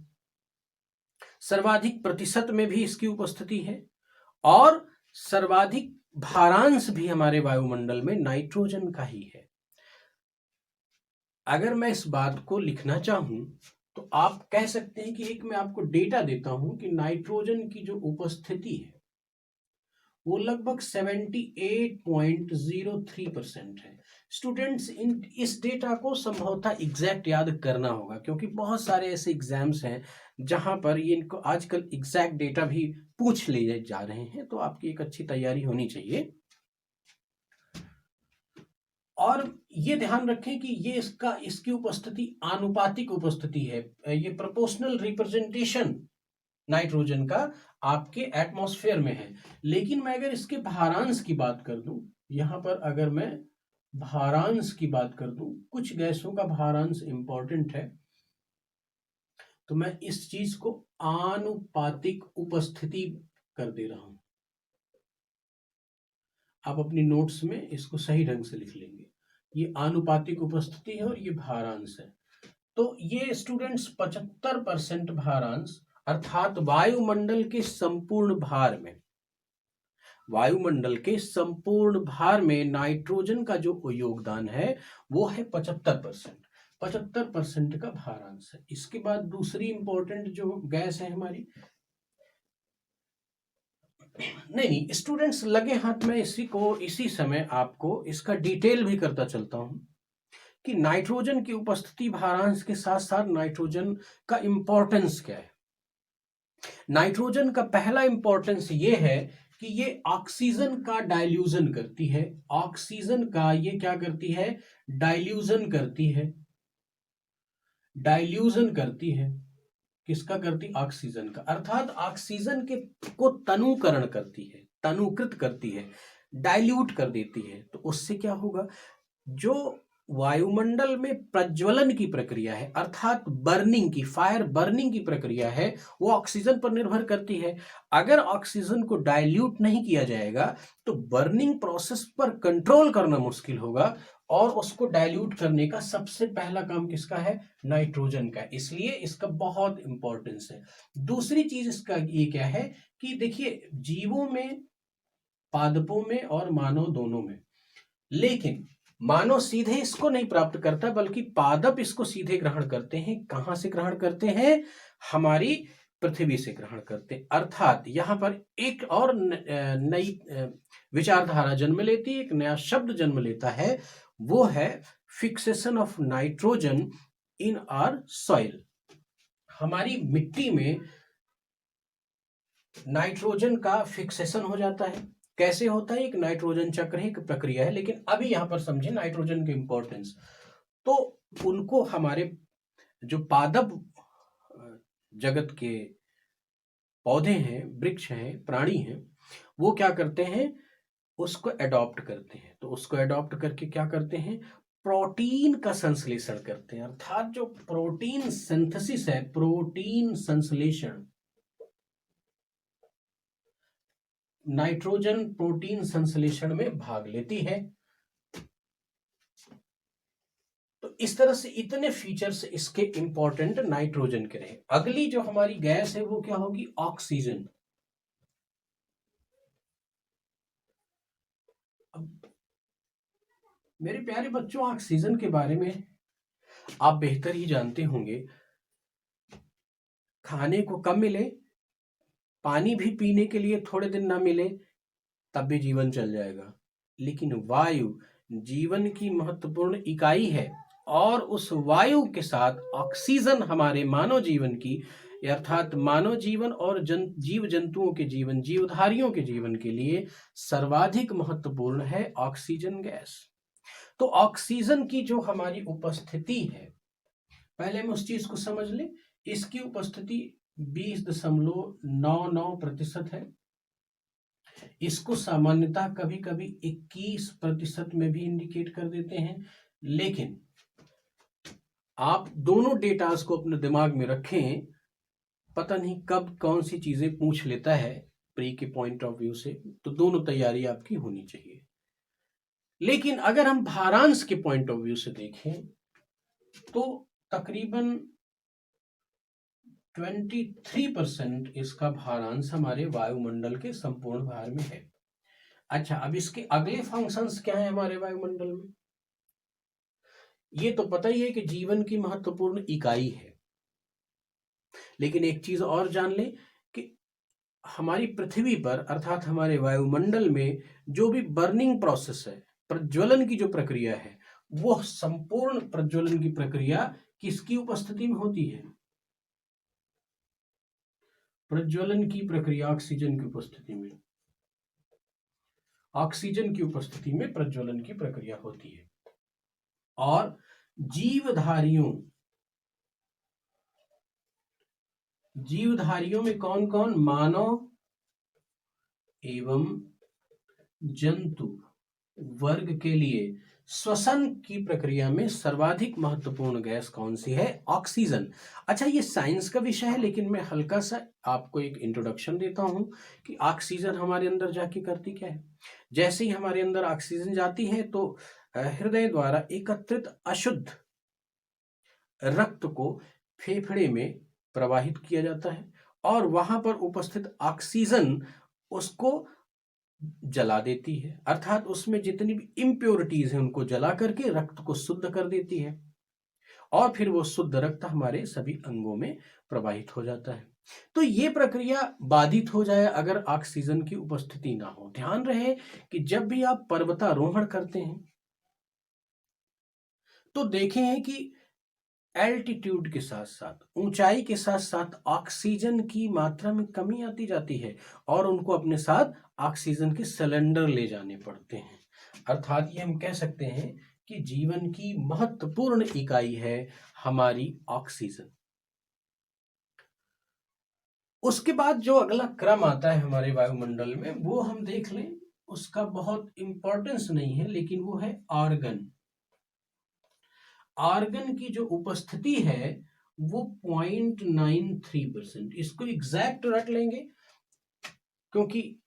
सर्वाधिक प्रतिशत में भी इसकी उपस्थिति है, और सर्वाधिक भारांश भी हमारे वायुमंडल में नाइट्रोजन का ही है। अगर मैं इस बात को लिखना चाहूं तो आप कह सकते हैं कि एक मैं आपको डेटा देता हूं कि नाइट्रोजन की जो उपस्थिति है वो लगभग 78.03% है। स्टूडेंट्स, इस डेटा को संभवतः एग्जैक्ट याद करना होगा, क्योंकि बहुत सारे ऐसे एग्जाम्स हैं जहां पर ये इनको आजकल एग्जैक्ट डेटा भी पूछ लिए जा रहे हैं, तो आपकी एक अच्छी तैयारी होनी चाहिए। और ये ध्यान रखें कि ये इसकी उपस्थिति आनुपातिक उपस्थिति है, ये प्रोपोर्शनल रिप्रेजेंटेशन नाइट्रोजन का आपके एटमॉस्फेयर में है। लेकिन मैं अगर इसके भारांश की बात कर दूं, यहां पर अगर मैं भारांश की बात कर दूं, कुछ गैसों का भारांश इंपॉर्टेंट है, तो मैं इस चीज को आनुपातिक उपस्थिति कर दे रहा हूं। आप अपनी नोट्स में इसको सही ढंग से लिख लेंगे। ये आनुपातिक उपस्थिति है और ये भारांश है। तो ये स्टूडेंट्स 75% भारांश, अर्थात वायुमंडल के संपूर्ण भार में, वायुमंडल के संपूर्ण भार में नाइट्रोजन का जो योगदान है वो है 75%। 75% का भारांश है। इसके बाद दूसरी इंपॉर्टेंट जो गैस है हमारी, नहीं स्टूडेंट्स, लगे हाथ में इसी समय आपको इसका डिटेल भी करता चलता हूं कि नाइट्रोजन की उपस्थिति भारांश के साथ साथ नाइट्रोजन का इंपॉर्टेंस क्या है। नाइट्रोजन का पहला इंपॉर्टेंस ये है कि ये ऑक्सीजन का डाइल्यूजन करती है, ऑक्सीजन का ये क्या करती है, डाइल्यूजन करती है, डाइल्यूजन करती है, किसका करती, ऑक्सीजन का, अर्थात ऑक्सीजन के को तनुकरण करती है, तनुकृत करती है, डाइल्यूट कर देती है। तो उससे क्या होगा, जो वायुमंडल में प्रज्वलन की प्रक्रिया है, अर्थात बर्निंग की, फायर बर्निंग की प्रक्रिया है, वो ऑक्सीजन पर निर्भर करती है। अगर ऑक्सीजन को डाइल्यूट नहीं किया जाएगा तो बर्निंग प्रोसेस पर कंट्रोल करना मुश्किल होगा, और उसको डाइल्यूट करने का सबसे पहला काम किसका है, नाइट्रोजन का। इसलिए इसका बहुत इंपॉर्टेंस है। दूसरी चीज इसका ये क्या है कि देखिए, जीवों में, पादपों में और मानव दोनों में, लेकिन मानव सीधे इसको नहीं प्राप्त करता, बल्कि पादप इसको सीधे ग्रहण करते हैं। कहां से ग्रहण करते हैं, हमारी पृथ्वी से ग्रहण करते हैं। अर्थात यहां पर एक और नई विचारधारा जन्म लेती है, एक नया शब्द जन्म लेता है, वो है fixation of nitrogen in our soil. हमारी मिट्टी में नाइट्रोजन का फिक्सेशन हो जाता है। कैसे होता है, एक नाइट्रोजन चक्र है, एक प्रक्रिया है, लेकिन अभी यहां पर समझे नाइट्रोजन की इंपॉर्टेंस। तो उनको हमारे जो पादप जगत के पौधे हैं, वृक्ष हैं, प्राणी हैं, वो क्या करते हैं, उसको अडॉप्ट करते हैं। तो उसको अडॉप्ट करके क्या करते हैं, प्रोटीन का संश्लेषण करते हैं। अर्थात जो प्रोटीन सिंथेसिस है, प्रोटीन संश्लेषण, नाइट्रोजन प्रोटीन संश्लेषण में भाग लेती है। तो इस तरह से इतने फीचर्स इसके इंपॉर्टेंट नाइट्रोजन के रहे। अगली जो हमारी गैस है वो क्या होगी, ऑक्सीजन। मेरे प्यारे बच्चों, ऑक्सीजन के बारे में आप बेहतर ही जानते होंगे। खाने को कम मिले, पानी भी पीने के लिए थोड़े दिन ना मिले, तब भी जीवन चल जाएगा। लेकिन वायु जीवन की महत्वपूर्ण इकाई है, और उस वायु के साथ ऑक्सीजन हमारे मानव जीवन की, अर्थात मानव जीवन और जीव जंतुओं के जीवन, जीवधारियों के जीवन के लिए सर्वाधिक महत्वपूर्ण है ऑक्सीजन गैस। तो ऑक्सीजन की जो हमारी उपस्थिति है, पहले हम उस चीज को समझ लें। इसकी उपस्थिति 20.99% है। इसको सामान्यतः कभी कभी 21% में भी इंडिकेट कर देते हैं। लेकिन आप दोनों डेटास को अपने दिमाग में रखें, पता नहीं कब कौन सी चीजें पूछ लेता है प्री के पॉइंट ऑफ व्यू से, तो दोनों तैयारी आपकी होनी चाहिए। लेकिन अगर हम भारांश के पॉइंट ऑफ व्यू से देखें तो तकरीबन 23% इसका भारांश हमारे वायुमंडल के संपूर्ण भार में है। अच्छा, अब इसके अगले फंक्शंस क्या है हमारे वायुमंडल में? ये तो पता ही है कि जीवन की महत्वपूर्ण इकाई है। लेकिन एक चीज और जान लें कि हमारी पृथ्वी पर, अर्थात हमारे वायुमंडल में जो भी बर्निंग प्रोसेस है, प्रज्वलन की जो प्रक्रिया है, वो संपूर्ण प्रज्वलन की प्रक्रिया किसकी उपस्थिति में होती है? प्रज्वलन की प्रक्रिया ऑक्सीजन की उपस्थिति में, ऑक्सीजन की उपस्थिति में प्रज्वलन की प्रक्रिया होती है। और जीवधारियों में कौन कौन? मानव एवं जंतु वर्ग के लिए श्वसन की प्रक्रिया में सर्वाधिक महत्वपूर्ण गैस कौन सी है? ऑक्सीजन। अच्छा, ये साइंस का विषय है, लेकिन मैं हल्का सा आपको एक इंट्रोडक्शन देता हूं कि ऑक्सीजन हमारे अंदर जाके करती क्या है। जैसे ही हमारे अंदर ऑक्सीजन जाती है तो हृदय द्वारा एकत्रित अशुद्ध रक्त को फेफड़े में प्रवाहित किया जाता है, और वहां पर उपस्थित ऑक्सीजन उसको जला देती है। अर्थात उसमें जितनी भी इम्प्योरिटीज हैं उनको जला करके रक्त को शुद्ध कर देती है, और फिर वो शुद्ध रक्त हमारे सभी अंगों में प्रवाहित हो जाता है। तो ये प्रक्रिया बाधित हो जाए अगर ऑक्सीजन की उपस्थिति ना हो। ध्यान रहे कि जब भी आप पर्वतारोहण करते हैं तो देखें कि एल्टीट्यूड के साथ साथ, ऊंचाई के साथ साथ ऑक्सीजन की मात्रा में कमी आती जाती है, और उनको अपने साथ ऑक्सीजन के सिलेंडर ले जाने पड़ते हैं। अर्थात ये हम कह सकते हैं कि जीवन की महत्वपूर्ण इकाई है हमारी ऑक्सीजन। उसके बाद जो अगला क्रम आता है हमारे वायुमंडल में, वो हम देख लें, उसका बहुत इंपॉर्टेंस नहीं है, लेकिन वो है आर्गन। आर्गन की जो उपस्थिति है वो 0.93%। इसको एग्जैक्ट रट लेंगे क्योंकि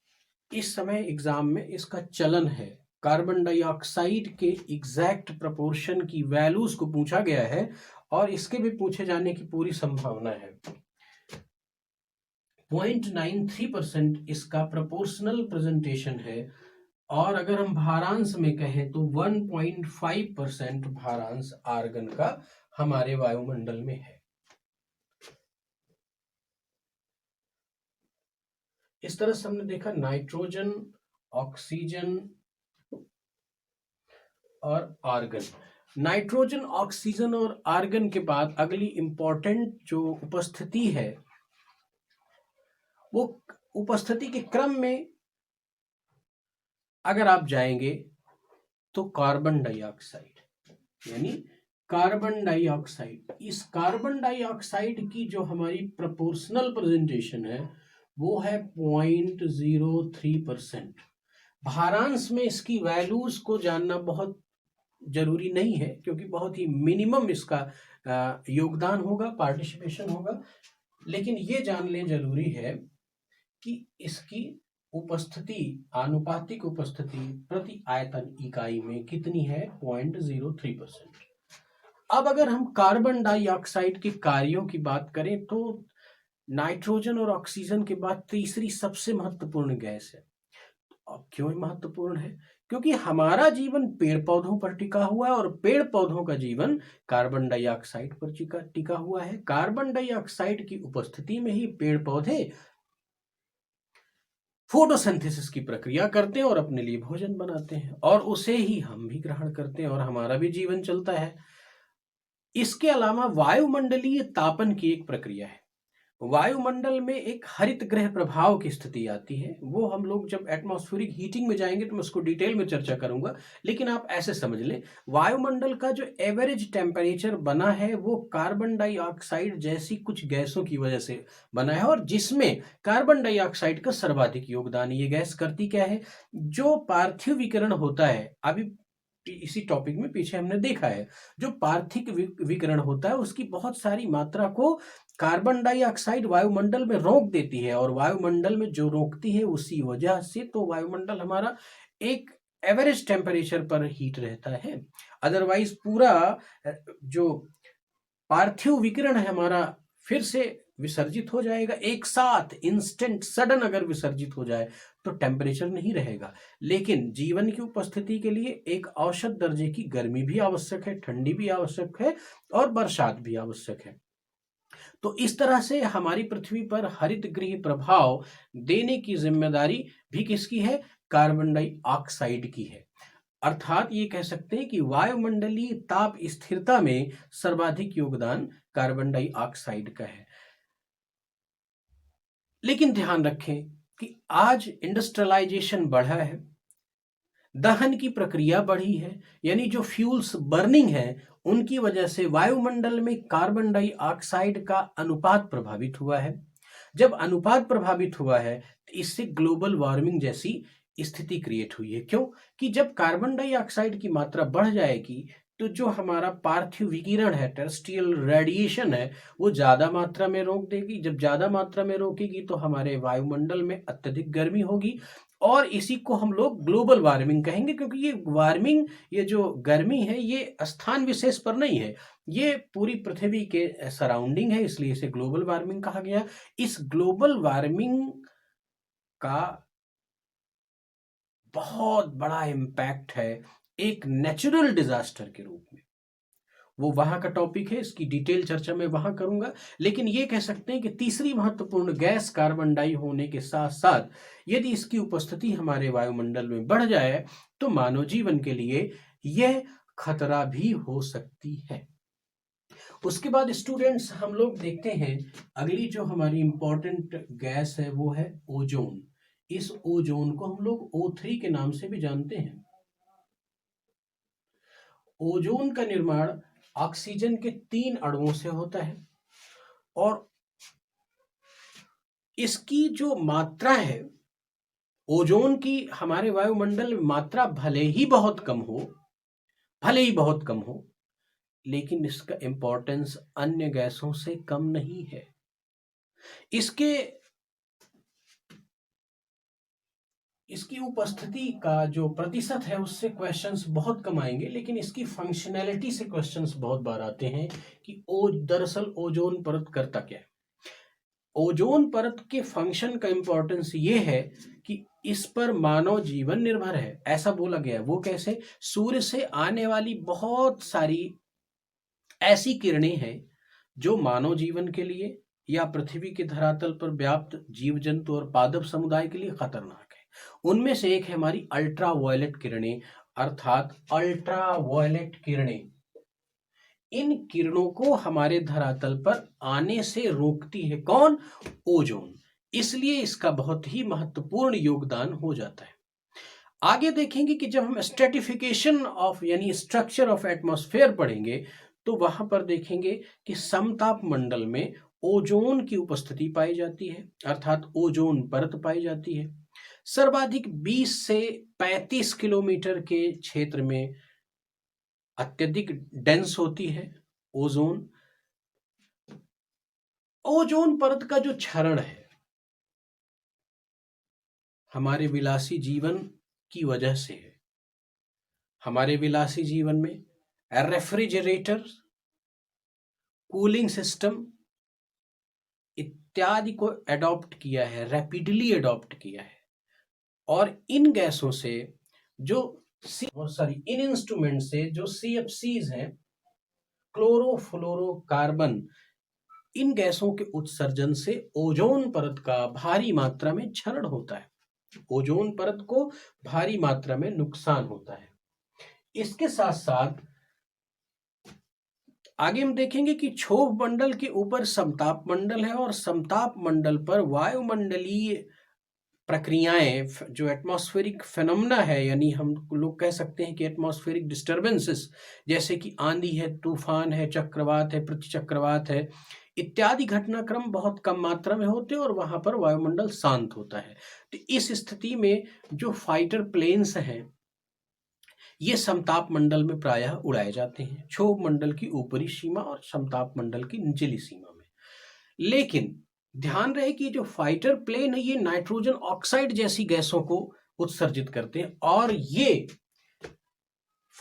इस समय एग्जाम में इसका चलन है। कार्बन डाइऑक्साइड के एग्जैक्ट प्रोपोर्शन की वैल्यूज को पूछा गया है, और इसके भी पूछे जाने की पूरी संभावना है। 0.93% इसका प्रोपोर्शनल प्रेजेंटेशन है, और अगर हम भारांश में कहें तो 1.5% भारांश आर्गन का हमारे वायुमंडल में है। इस तरह से हमने देखा नाइट्रोजन, ऑक्सीजन और आर्गन। नाइट्रोजन, ऑक्सीजन और आर्गन के बाद अगली इंपॉर्टेंट जो उपस्थिति है, वो उपस्थिति के क्रम में अगर आप जाएंगे तो कार्बन डाइऑक्साइड, यानी कार्बन डाइऑक्साइड। इस कार्बन डाइऑक्साइड की जो हमारी प्रोपोर्शनल प्रेजेंटेशन है वो है 0.03%। भारांश में इसकी वैल्यूज को जानना बहुत जरूरी नहीं है, क्योंकि बहुत ही मिनिमम इसका योगदान होगा, पार्टिसिपेशन होगा। लेकिन ये जानने जरूरी है कि इसकी उपस्थिति, आनुपातिक उपस्थिति प्रति आयतन इकाई में कितनी है, 0.03%। अब अगर हम कार्बन डाइऑक्साइड के कार्यों की बात करें तो नाइट्रोजन और ऑक्सीजन के बाद तीसरी सबसे महत्वपूर्ण गैस है। अब क्यों महत्वपूर्ण है? क्योंकि हमारा जीवन पेड़ पौधों पर टिका हुआ है, और पेड़ पौधों का जीवन कार्बन डाइऑक्साइड पर टिका हुआ है। कार्बन डाइऑक्साइड की उपस्थिति में ही पेड़ पौधे फोटोसिंथेसिस की प्रक्रिया करते हैं और अपने लिए भोजन बनाते हैं, और उसे ही हम भी ग्रहण करते हैं और हमारा भी जीवन चलता है। इसके अलावा वायुमंडलीय तापन की एक प्रक्रिया है। वायुमंडल में एक हरित गृह प्रभाव की स्थिति आती है। वो हम लोग जब एटमॉस्फेरिक हीटिंग में जाएंगे तो मैं उसको डिटेल में चर्चा करूंगा, लेकिन आप ऐसे समझ लें, वायुमंडल का जो एवरेज टेम्परेचर बना है वो कार्बन डाइऑक्साइड जैसी कुछ गैसों की वजह से बना है, और जिसमें कार्बन डाइऑक्साइड का सर्वाधिक योगदान। ये गैस करती क्या है? जो पार्थिव विकिरण होता है, अभी इसी टॉपिक में पीछे हमने देखा है, जो पार्थिव विकिरण होता है उसकी बहुत सारी मात्रा को कार्बन डाइऑक्साइड वायुमंडल में रोक देती है, और वायुमंडल में जो रोकती है उसी वजह से तो वायुमंडल हमारा एक एवरेज टेम्परेचर पर हीट रहता है। अदरवाइज पूरा जो पार्थिव विकिरण है हमारा फिर से विसर्जित हो जाएगा, एक साथ इंस्टेंट सडन अगर विसर्जित हो जाए तो टेम्परेचर नहीं रहेगा। लेकिन जीवन की उपस्थिति के लिए एक औसत दर्जे की गर्मी भी आवश्यक है, ठंडी भी आवश्यक है, और बरसात भी आवश्यक है। तो इस तरह से हमारी पृथ्वी पर हरित गृह प्रभाव देने की जिम्मेदारी भी किसकी है? कार्बन डाइऑक्साइड की है। अर्थात ये कह सकते हैं कि वायुमंडलीय ताप स्थिरता में सर्वाधिक योगदान कार्बन डाइऑक्साइड का है। लेकिन ध्यान रखें कि आज इंडस्ट्रियलाइजेशन बढ़ा है, दहन की प्रक्रिया बढ़ी है, यानी जो फ्यूल्स बर्निंग है उनकी वजह से वायुमंडल में कार्बन डाइऑक्साइड का अनुपात प्रभावित हुआ है। जब अनुपात प्रभावित हुआ है तो इससे ग्लोबल वार्मिंग जैसी स्थिति क्रिएट हुई है। क्यों? कि जब कार्बन डाइऑक्साइड की मात्रा बढ़ जाएगी तो जो हमारा पार्थिव विकिरण है, टेरेस्ट्रियल रेडिएशन है, वो ज्यादा मात्रा में रोक देगी। जब ज्यादा मात्रा में रोकेगी तो हमारे वायुमंडल में अत्यधिक गर्मी होगी, और इसी को हम लोग ग्लोबल वार्मिंग कहेंगे। क्योंकि ये वार्मिंग, ये जो गर्मी है, ये स्थान विशेष पर नहीं है, ये पूरी पृथ्वी के सराउंडिंग है, इसलिए इसे ग्लोबल वार्मिंग कहा गया। इस ग्लोबल वार्मिंग का बहुत बड़ा इम्पैक्ट है एक नेचुरल डिजास्टर के रूप में। वो वहां का टॉपिक है, इसकी डिटेल चर्चा मैं वहां करूंगा। लेकिन ये कह सकते हैं कि तीसरी महत्वपूर्ण गैस कार्बन डाई होने के साथ साथ यदि इसकी उपस्थिति हमारे वायुमंडल में बढ़ जाए तो मानव जीवन के लिए यह खतरा भी हो सकती है। उसके बाद स्टूडेंट्स हम लोग देखते हैं अगली जो हमारी इंपॉर्टेंट गैस है वो है ओजोन। इस ओजोन को हम लोग O3 के नाम से भी जानते हैं। ओजोन का निर्माण ऑक्सीजन के 3 अणुओं से होता है, और इसकी जो मात्रा है ओजोन की हमारे वायुमंडल में मात्रा भले ही बहुत कम हो, लेकिन इसका इंपॉर्टेंस अन्य गैसों से कम नहीं है। इसकी उपस्थिति का जो प्रतिशत है उससे क्वेश्चंस बहुत कम आएंगे, लेकिन इसकी फंक्शनैलिटी से क्वेश्चंस बहुत बार आते हैं कि दरअसल ओजोन परत करता क्या है। ओजोन परत के फंक्शन का इंपॉर्टेंस ये है कि इस पर मानव जीवन निर्भर है, ऐसा बोला गया है। वो कैसे? सूर्य से आने वाली बहुत सारी ऐसी किरणें हैं जो मानव जीवन के लिए या पृथ्वी के धरातल पर व्याप्त जीव जंतु और पादप समुदाय के लिए खतरनाक है। उनमें से एक है हमारी अल्ट्रा वायलेट किरणें, अर्थात अल्ट्रा वायलेट किरणें इन किरणों को हमारे धरातल पर आने से रोकती है। कौन? ओजोन। इसलिए इसका बहुत ही महत्वपूर्ण योगदान हो जाता है। आगे देखेंगे कि जब हम स्ट्रेटिफिकेशन ऑफ यानी स्ट्रक्चर ऑफ एटमॉस्फेयर पढ़ेंगे तो वहां पर देखेंगे कि समताप मंडल में ओजोन की उपस्थिति पाई जाती है, अर्थात ओजोन परत पाई जाती है। सर्वाधिक 20 से 35 किलोमीटर के क्षेत्र में अत्यधिक डेंस होती है ओजोन। ओजोन परत का जो क्षरण है हमारे विलासी जीवन की वजह से है। हमारे विलासी जीवन में रेफ्रिजरेटर, कूलिंग सिस्टम इत्यादि को अडॉप्ट किया है, रैपिडली अडॉप्ट किया है। और इन गैसों से जो इन इंस्ट्रूमेंट से जो CFCs हैं, क्लोरोफ्लोरोकार्बन, इन गैसों के उत्सर्जन से ओजोन परत का भारी मात्रा में क्षरण होता है, ओजोन परत को भारी मात्रा में नुकसान होता है। इसके साथ साथ आगे हम देखेंगे कि क्षोभ मंडल के ऊपर समताप मंडल है और समताप मंडल पर वायुमंडलीय प्रक्रियाएं, जो एटमॉस्फेरिक फेनोमेना है, यानी हम लोग कह सकते हैं कि एटमॉस्फेरिक डिस्टर्बेंसेस, जैसे कि आंधी है, तूफान है, चक्रवात है, प्रतिचक्रवात है, इत्यादि घटनाक्रम बहुत कम मात्रा में होते हैं और वहां पर वायुमंडल शांत होता है। तो इस स्थिति में जो फाइटर प्लेन्स हैं ये समताप मंडल में प्रायः उड़ाए जाते हैं, क्षोभ मंडल की ऊपरी सीमा और समताप मंडल की निचली सीमा में। लेकिन ध्यान रहे कि जो फाइटर प्लेन है ये नाइट्रोजन ऑक्साइड जैसी गैसों को उत्सर्जित करते हैं और ये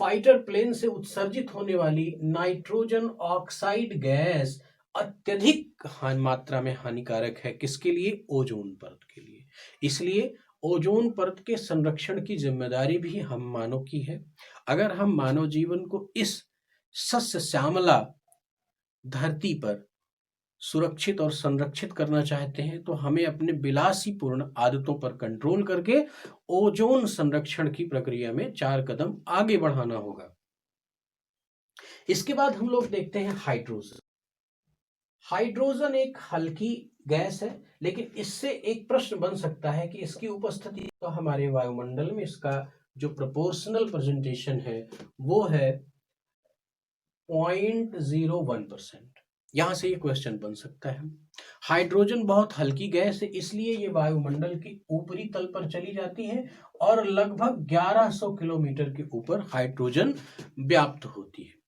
फाइटर प्लेन से उत्सर्जित होने वाली नाइट्रोजन ऑक्साइड गैस अत्यधिक मात्रा में हानिकारक है। किसके लिए? ओजोन परत के लिए। इसलिए ओजोन परत के संरक्षण की जिम्मेदारी भी हम मानव की है। अगर हम मानव जीवन को इस सस्य श्यामला धरती पर सुरक्षित और संरक्षित करना चाहते हैं तो हमें अपने विलासीपूर्ण आदतों पर कंट्रोल करके ओजोन संरक्षण की प्रक्रिया में 4 कदम आगे बढ़ाना होगा। इसके बाद हम लोग देखते हैं हाइड्रोजन। हाइड्रोजन एक हल्की गैस है, लेकिन इससे एक प्रश्न बन सकता है कि इसकी उपस्थिति तो हमारे वायुमंडल में इसका जो प्रोपोर्शनल प्रेजेंटेशन है वो है 0.01%। यहां से ये क्वेश्चन बन सकता है। हाइड्रोजन बहुत हल्की गैस है, इसलिए ये वायुमंडल के ऊपरी तल पर चली जाती है और लगभग 1100 किलोमीटर के ऊपर हाइड्रोजन व्याप्त होती है।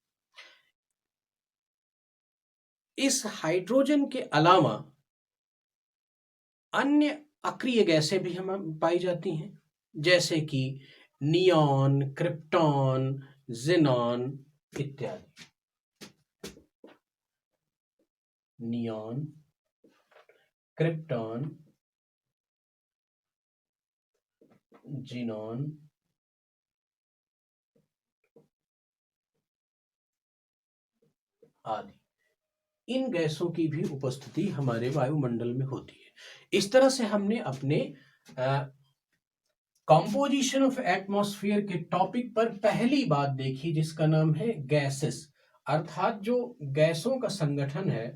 इस हाइड्रोजन के अलावा अन्य अक्रिय गैसें भी हम पाई जाती हैं, जैसे कि नियॉन, क्रिप्टॉन, ज़ेनॉन इत्यादि। नियॉन, क्रिप्टॉन, ज़ेनॉन आदि, इन गैसों की भी उपस्थिति हमारे वायुमंडल में होती है। इस तरह से हमने अपने कॉम्पोजिशन ऑफ एटमॉस्फेयर के टॉपिक पर पहली बात देखी, जिसका नाम है गैसेस, अर्थात जो गैसों का संगठन है,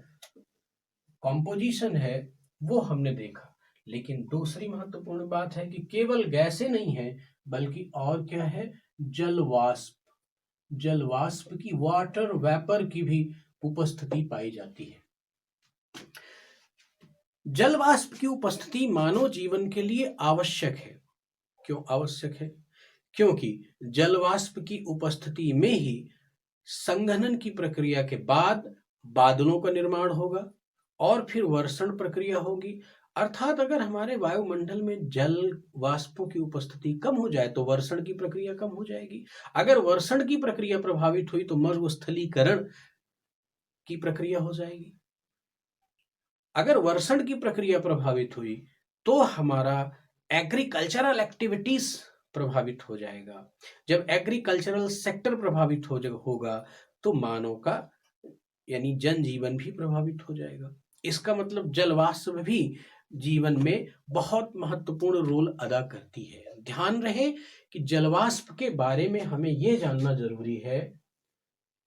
कॉम्पोजिशन है, वो हमने देखा। लेकिन दूसरी महत्वपूर्ण बात है कि केवल गैसें नहीं है बल्कि और क्या है? जलवाष्प। जलवाष्प की, वाटर वेपर की भी उपस्थिति पाई जाती है। जलवाष्प की उपस्थिति मानव जीवन के लिए आवश्यक है। क्यों आवश्यक है? क्योंकि जलवाष्प की उपस्थिति में ही संघनन की प्रक्रिया के बाद बादलों का निर्माण होगा और फिर वर्षण प्रक्रिया होगी। अर्थात अगर हमारे वायुमंडल में जल वाष्पों की उपस्थिति कम हो जाए तो वर्षण की प्रक्रिया कम हो जाएगी। अगर वर्षण की प्रक्रिया प्रभावित हुई तो मरुस्थलीकरण की प्रक्रिया हो जाएगी। अगर वर्षण की प्रक्रिया प्रभावित हुई तो हमारा एग्रीकल्चरल एक्टिविटीज प्रभावित हो जाएगा। जब एग्रीकल्चरल सेक्टर प्रभावित होगा तो मानव का यानी जनजीवन भी प्रभावित हो जाएगा। इसका मतलब जलवाष्प भी जीवन में बहुत महत्वपूर्ण रोल अदा करती है। ध्यान रहे कि जलवाष्प के बारे में हमें यह जानना जरूरी है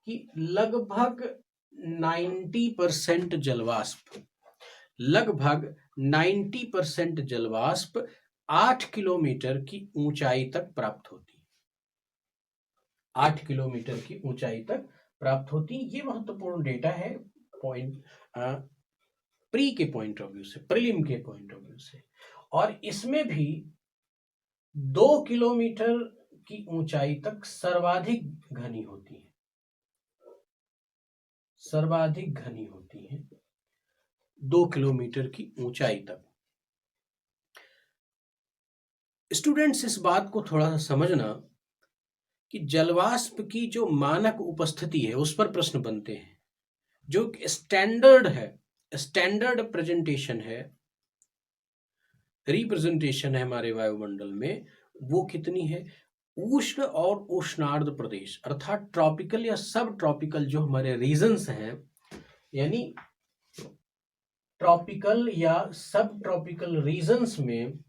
कि लगभग 90% जलवाष्प, लगभग 90% जलवाष्प 8 किलोमीटर की ऊंचाई तक प्राप्त होती है। 8 किलोमीटर की ऊंचाई तक प्राप्त होती। ये महत्वपूर्ण डेटा है। पॉइंट प्री के पॉइंट ऑफ व्यू से, प्रीलिम के पॉइंट ऑफ व्यू से। और इसमें भी 2 किलोमीटर की ऊंचाई तक सर्वाधिक घनी होती है, सर्वाधिक घनी होती है 2 किलोमीटर की ऊंचाई तक। स्टूडेंट्स, इस बात को थोड़ा सा समझना कि जलवाष्प की जो मानक उपस्थिति है उस पर प्रश्न बनते हैं। जो स्टैंडर्ड है, स्टैंडर्ड प्रेजेंटेशन है, रिप्रेजेंटेशन है हमारे वायुमंडल में, वो कितनी है? उष्ण और उष्णार्ध प्रदेश अर्थात ट्रॉपिकल या सब ट्रॉपिकल जो हमारे रीजन्स हैं, यानी ट्रॉपिकल या सब ट्रॉपिकल रीजन्स में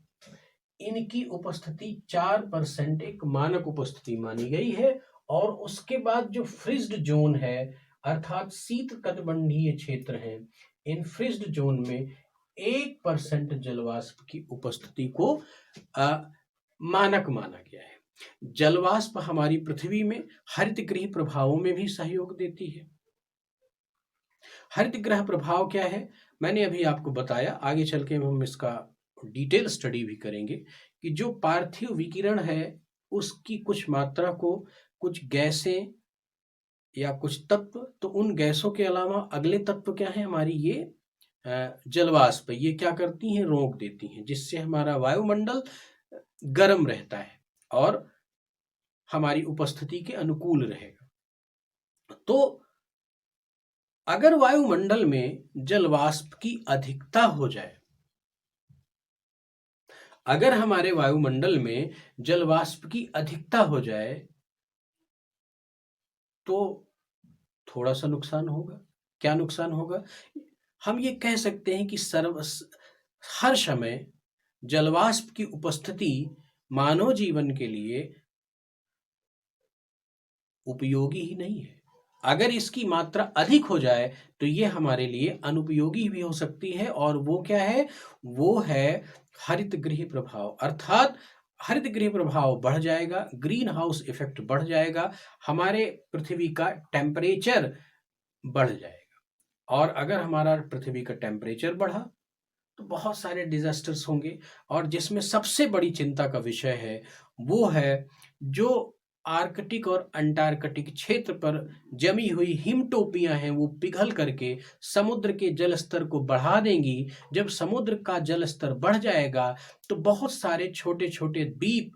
इनकी उपस्थिति 4% एक मानक उपस्थिति मानी गई है। और उसके बाद जो फ्रिज्ड जोन है अर्थात शीत कटिबंधीय क्षेत्र है, इन फ्रिज्ड जोन में 1% जलवाष्प की उपस्थिति को मानक माना गया है। जलवाष्प हमारी पृथ्वी में हरित गृह प्रभावों में भी सहयोग देती है। हरित गृह प्रभाव क्या है मैंने अभी आपको बताया, आगे चल के हम इसका डिटेल स्टडी भी करेंगे कि जो पार्थिव विकिरण है उसकी कुछ मात्रा को कुछ गैसें या कुछ तत्व, तो उन गैसों के अलावा अगले तत्व क्या है हमारी ये जलवाष्प, ये क्या करती हैं? रोक देती हैं, जिससे हमारा वायुमंडल गर्म रहता है और हमारी उपस्थिति के अनुकूल रहेगा। तो अगर वायुमंडल में जलवाष्प की अधिकता हो जाए, अगर हमारे वायुमंडल में जलवाष्प की अधिकता हो जाए तो थोड़ा सा नुकसान होगा। क्या नुकसान होगा? हम ये कह सकते हैं कि हर समय जलवाष्प की उपस्थिति मानव जीवन के लिए उपयोगी ही नहीं है। अगर इसकी मात्रा अधिक हो जाए तो ये हमारे लिए अनुपयोगी भी हो सकती है। और वो क्या है? वो है हरित गृह प्रभाव, अर्थात हरित गृह प्रभाव बढ़ जाएगा, ग्रीन हाउस इफेक्ट बढ़ जाएगा, हमारे पृथ्वी का टेम्परेचर बढ़ जाएगा। और अगर हमारा पृथ्वी का टेम्परेचर बढ़ा तो बहुत सारे डिजास्टर्स होंगे। और जिसमें सबसे बड़ी चिंता का विषय है वो है जो आर्कटिक और अंटार्कटिक क्षेत्र पर जमी हुई हिमटोपियां हैं, वो पिघल करके समुद्र के जल स्तर को बढ़ा देंगी। जब समुद्र का जल स्तर बढ़ जाएगा तो बहुत सारे छोटे छोटे द्वीप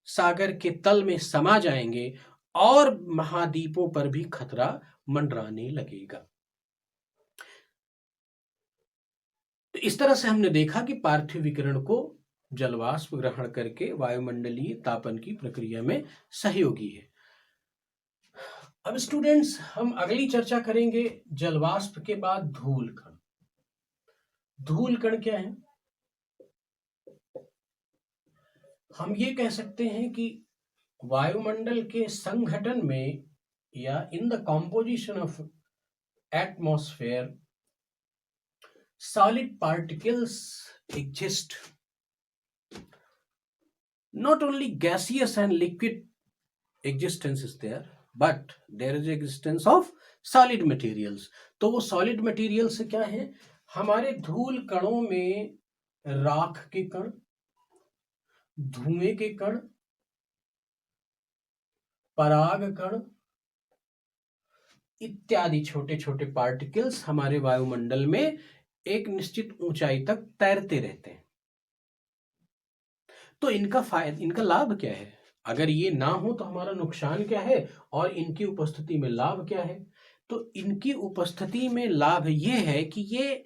सागर के तल में समा जाएंगे और महाद्वीपों पर भी खतरा मंडराने लगेगा। तो इस तरह से हमने देखा कि पार्थिव विकिरण को जलवाष्प ग्रहण करके वायुमंडलीय तापन की प्रक्रिया में सहयोगी है। अब स्टूडेंट्स, हम अगली चर्चा करेंगे जलवाष्प के बाद धूल कण। धूल कण क्या है? हम ये कह सकते हैं कि वायुमंडल के संघटन में या in the composition of atmosphere solid particles exist. Not only gaseous and liquid existence is there, but there is existence of solid materials. तो वो solid materials क्या है? हमारे धूल कणों में राख के कण, धुएं के कण, पराग कण इत्यादि छोटे छोटे पार्टिकल्स हमारे वायुमंडल में एक निश्चित ऊंचाई तक तैरते रहते हैं। तो इनका लाभ क्या है? अगर ये ना हो तो हमारा नुकसान क्या है और इनकी उपस्थिति में लाभ क्या है? तो इनकी उपस्थिति में लाभ ये है कि ये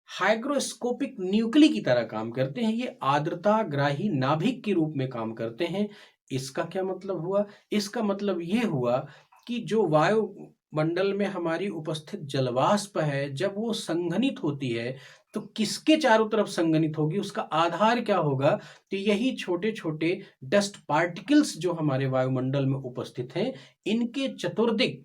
हाइग्रोस्कोपिक न्यूक्ली की तरह काम करते हैं, ये आर्द्रता ग्राही नाभिक के रूप में काम करते हैं। इसका क्या मतलब हुआ? इसका मतलब ये हुआ कि जो वायुमंडल में हमारी उपस्थित जलवाष्प है, जब वो संघनित होती है तो किसके चारों तरफ संघनित होगी, उसका आधार क्या होगा? तो यही छोटे छोटे डस्ट पार्टिकल्स जो हमारे वायुमंडल में उपस्थित हैं, इनके चतुर्दिक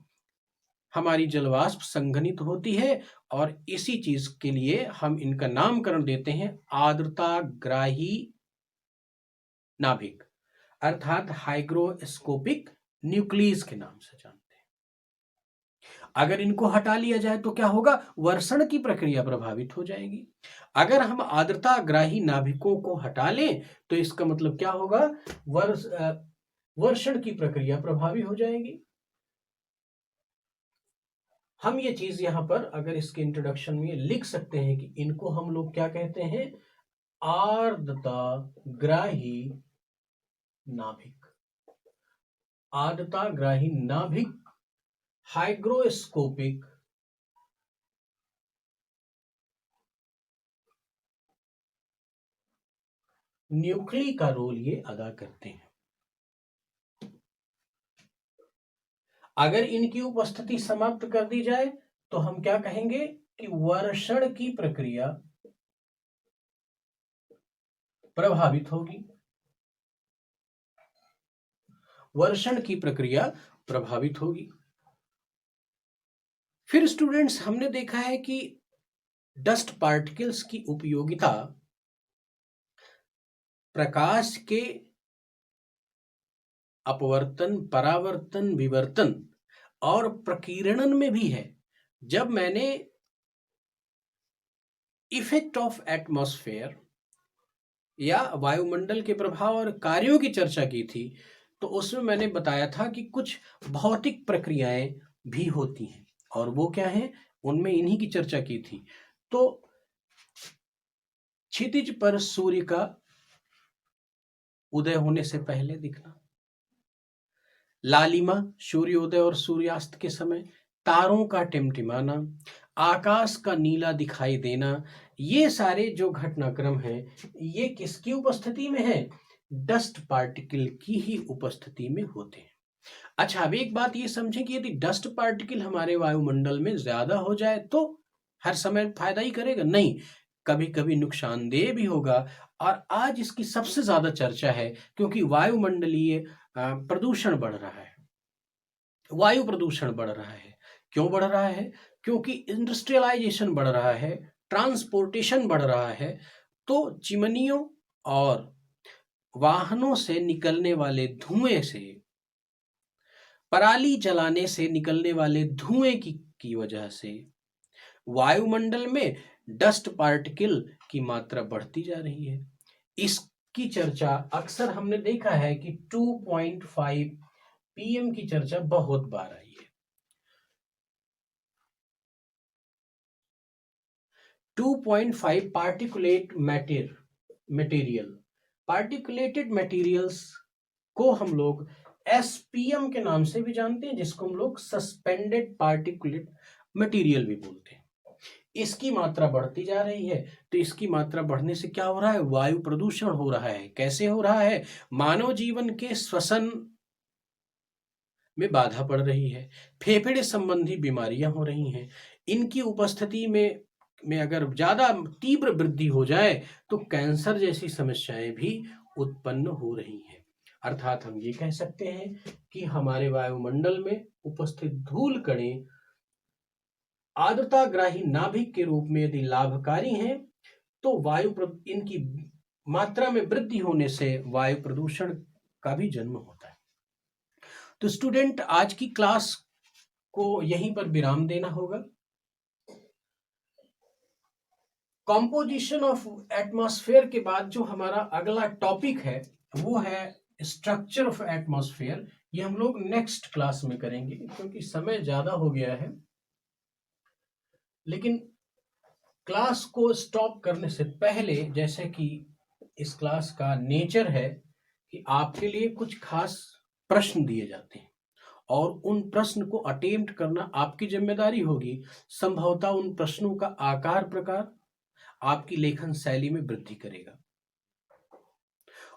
हमारी जलवाष्प संघनित होती है। और इसी चीज के लिए हम इनका नामकरण देते हैं आर्द्रता ग्राही नाभिक, अर्थात हाइग्रोस्कोपिक न्यूक्लियस के नाम से जानते हैं। अगर इनको हटा लिया जाए तो क्या होगा, वर्षण की प्रक्रिया प्रभावित हो जाएगी। अगर हम आर्द्रताग्राही नाभिकों को हटा लें तो इसका मतलब क्या होगा, वर्षण की प्रक्रिया प्रभावी हो जाएगी। हम ये चीज यहां पर अगर इसके इंट्रोडक्शन में लिख सकते हैं कि इनको हम लोग क्या कहते हैं, आर्द्रताग्राही नाभिक। आर्द्रताग्राही नाभिक हाइग्रोस्कोपिक न्यूक्ली का रोल ये अदा करते हैं। अगर इनकी उपस्थिति समाप्त कर दी जाए तो हम क्या कहेंगे कि वर्षण की प्रक्रिया प्रभावित होगी। वर्षण की प्रक्रिया प्रभावित होगी। फिर स्टूडेंट्स, हमने देखा है कि डस्ट पार्टिकल्स की उपयोगिता प्रकाश के अपवर्तन, परावर्तन, विवर्तन और प्रकीर्णन में भी है। जब मैंने इफेक्ट ऑफ एटमॉस्फेयर या वायुमंडल के प्रभाव और कार्यों की चर्चा की थी तो उसमें मैंने बताया था कि कुछ भौतिक प्रक्रियाएं भी होती हैं, और वो क्या है, उनमें इन्हीं की चर्चा की थी। तो क्षितिज पर सूर्य का उदय होने से पहले दिखना, लालिमा सूर्योदय और सूर्यास्त के समय, तारों का टिमटिमाना, आकाश का नीला दिखाई देना, ये सारे जो घटनाक्रम हैं ये किसकी उपस्थिति में है, डस्ट पार्टिकल की ही उपस्थिति में होते हैं। अच्छा, अब एक बात ये समझें कि यदि डस्ट पार्टिकल हमारे वायुमंडल में ज्यादा हो जाए तो हर समय फायदा ही करेगा, नहीं, कभी कभी नुकसानदेह भी होगा। और आज इसकी सबसे ज्यादा चर्चा है क्योंकि वायुमंडलीय प्रदूषण बढ़ रहा है, वायु प्रदूषण बढ़ रहा है। क्यों बढ़ रहा है, क्योंकि इंडस्ट्रियलाइजेशन बढ़ रहा है, ट्रांसपोर्टेशन बढ़ रहा है। तो चिमनियों और वाहनों से निकलने वाले धुएं से, पराली जलाने से निकलने वाले धुएं की वजह से वायुमंडल में डस्ट पार्टिकल की मात्रा बढ़ती जा रही है। इसकी चर्चा अक्सर हमने देखा है कि 2.5 पीएम की चर्चा बहुत बार आई है। 2.5 पार्टिकुलेट मटेरियल, पार्टिकुलेटेड मटेरियल्स को हम लोग एसपीएम के नाम से भी जानते हैं, जिसको हम लोग सस्पेंडेड पार्टिकुलेट मटेरियल भी बोलते हैं। इसकी मात्रा बढ़ती जा रही है। तो इसकी मात्रा बढ़ने से क्या हो रहा है, वायु प्रदूषण हो रहा है। कैसे हो रहा है, मानव जीवन के श्वसन में बाधा पड़ रही है, फेफड़े संबंधी बीमारियां हो रही हैं। इनकी उपस्थिति में अगर ज्यादा तीव्र वृद्धि हो जाए तो कैंसर जैसी समस्याएं भी उत्पन्न हो रही हैं। अर्थात हम ये कह सकते हैं कि हमारे वायुमंडल में उपस्थित धूल कणें आर्द्रताग्राही नाभिक के रूप में यदि लाभकारी हैं तो इनकी मात्रा में वृद्धि होने से वायु प्रदूषण का भी जन्म होता है। तो स्टूडेंट, आज की क्लास को यहीं पर विराम देना होगा। कॉम्पोजिशन ऑफ एटमॉस्फेयर के बाद जो हमारा अगला टॉपिक है वो है स्ट्रक्चर ऑफ एटमॉस्फेयर। ये हम लोग नेक्स्ट क्लास में करेंगे क्योंकि समय ज्यादा हो गया है। लेकिन क्लास को स्टॉप करने से पहले, जैसे कि इस क्लास का नेचर है कि आपके लिए कुछ खास प्रश्न दिए जाते हैं और उन प्रश्न को अटेम्प्ट करना आपकी जिम्मेदारी होगी। संभवतः उन प्रश्नों का आकार प्रकार आपकी लेखन शैली में वृद्धि करेगा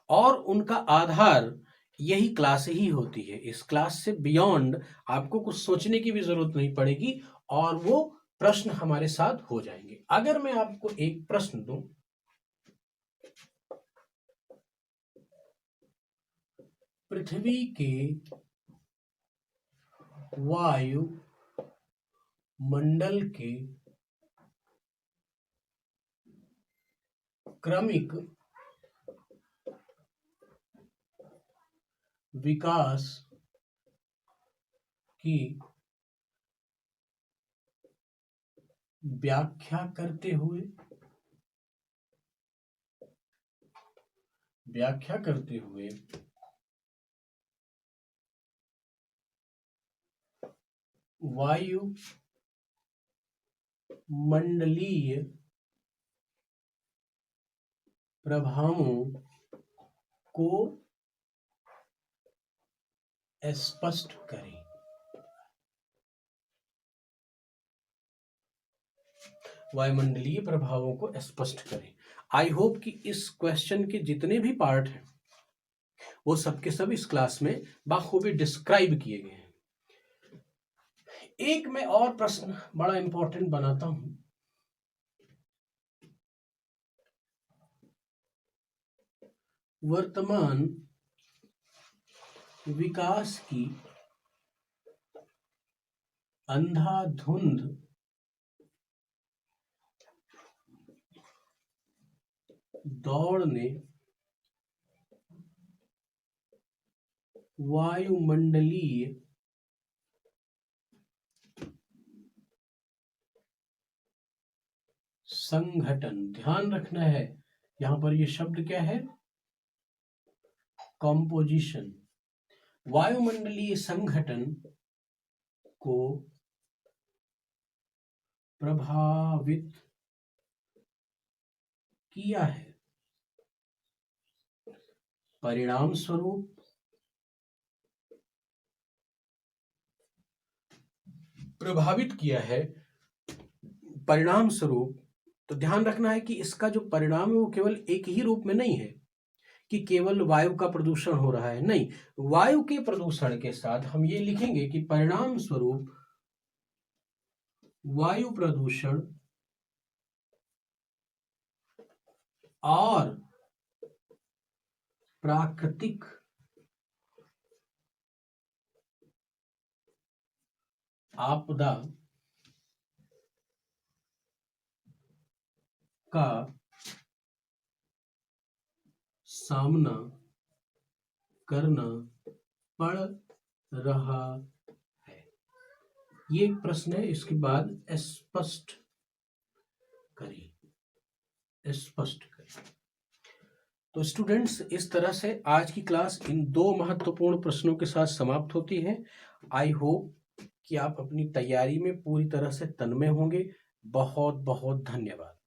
और उनका आधार यही क्लास ही होती है। इस क्लास से बियॉन्ड आपको कुछ सोचने की भी जरूरत नहीं पड़ेगी और वो प्रश्न हमारे साथ हो जाएंगे। अगर मैं आपको एक प्रश्न दूं, पृथ्वी के वायु मंडल के क्रमिक विकास की व्याख्या करते हुए वायुमंडलीय प्रभावों को स्पष्ट करें। वायुमंडलीय प्रभावों को स्पष्ट करें। आई होप कि इस क्वेश्चन के जितने भी पार्ट हैं वो सबके सब इस क्लास में बाखूबी डिस्क्राइब किए गए हैं। एक मैं और प्रश्न बड़ा इंपॉर्टेंट बनाता हूं। वर्तमान विकास की अंधाधुंध दौड़ ने वायुमंडलीय संघटन, ध्यान रखना है यहां पर ये शब्द क्या है, कॉम्पोजिशन, वायुमंडलीय संघटन को प्रभावित किया है। परिणाम स्वरूप प्रभावित किया है, परिणाम स्वरूप। तो ध्यान रखना है कि इसका जो परिणाम है वो केवल एक ही रूप में नहीं है कि केवल वायु का प्रदूषण हो रहा है, नहीं, वायु के प्रदूषण के साथ हम ये लिखेंगे कि परिणाम स्वरूप वायु प्रदूषण और प्राकृतिक आपदा का सामना करना पड़ रहा है। ये एक प्रश्न है, इसके बाद स्पष्ट करें। तो स्टूडेंट्स, इस तरह से आज की क्लास इन दो महत्वपूर्ण प्रश्नों के साथ समाप्त होती है। आई होप कि आप अपनी तैयारी में पूरी तरह से तन्मय होंगे। बहुत बहुत धन्यवाद।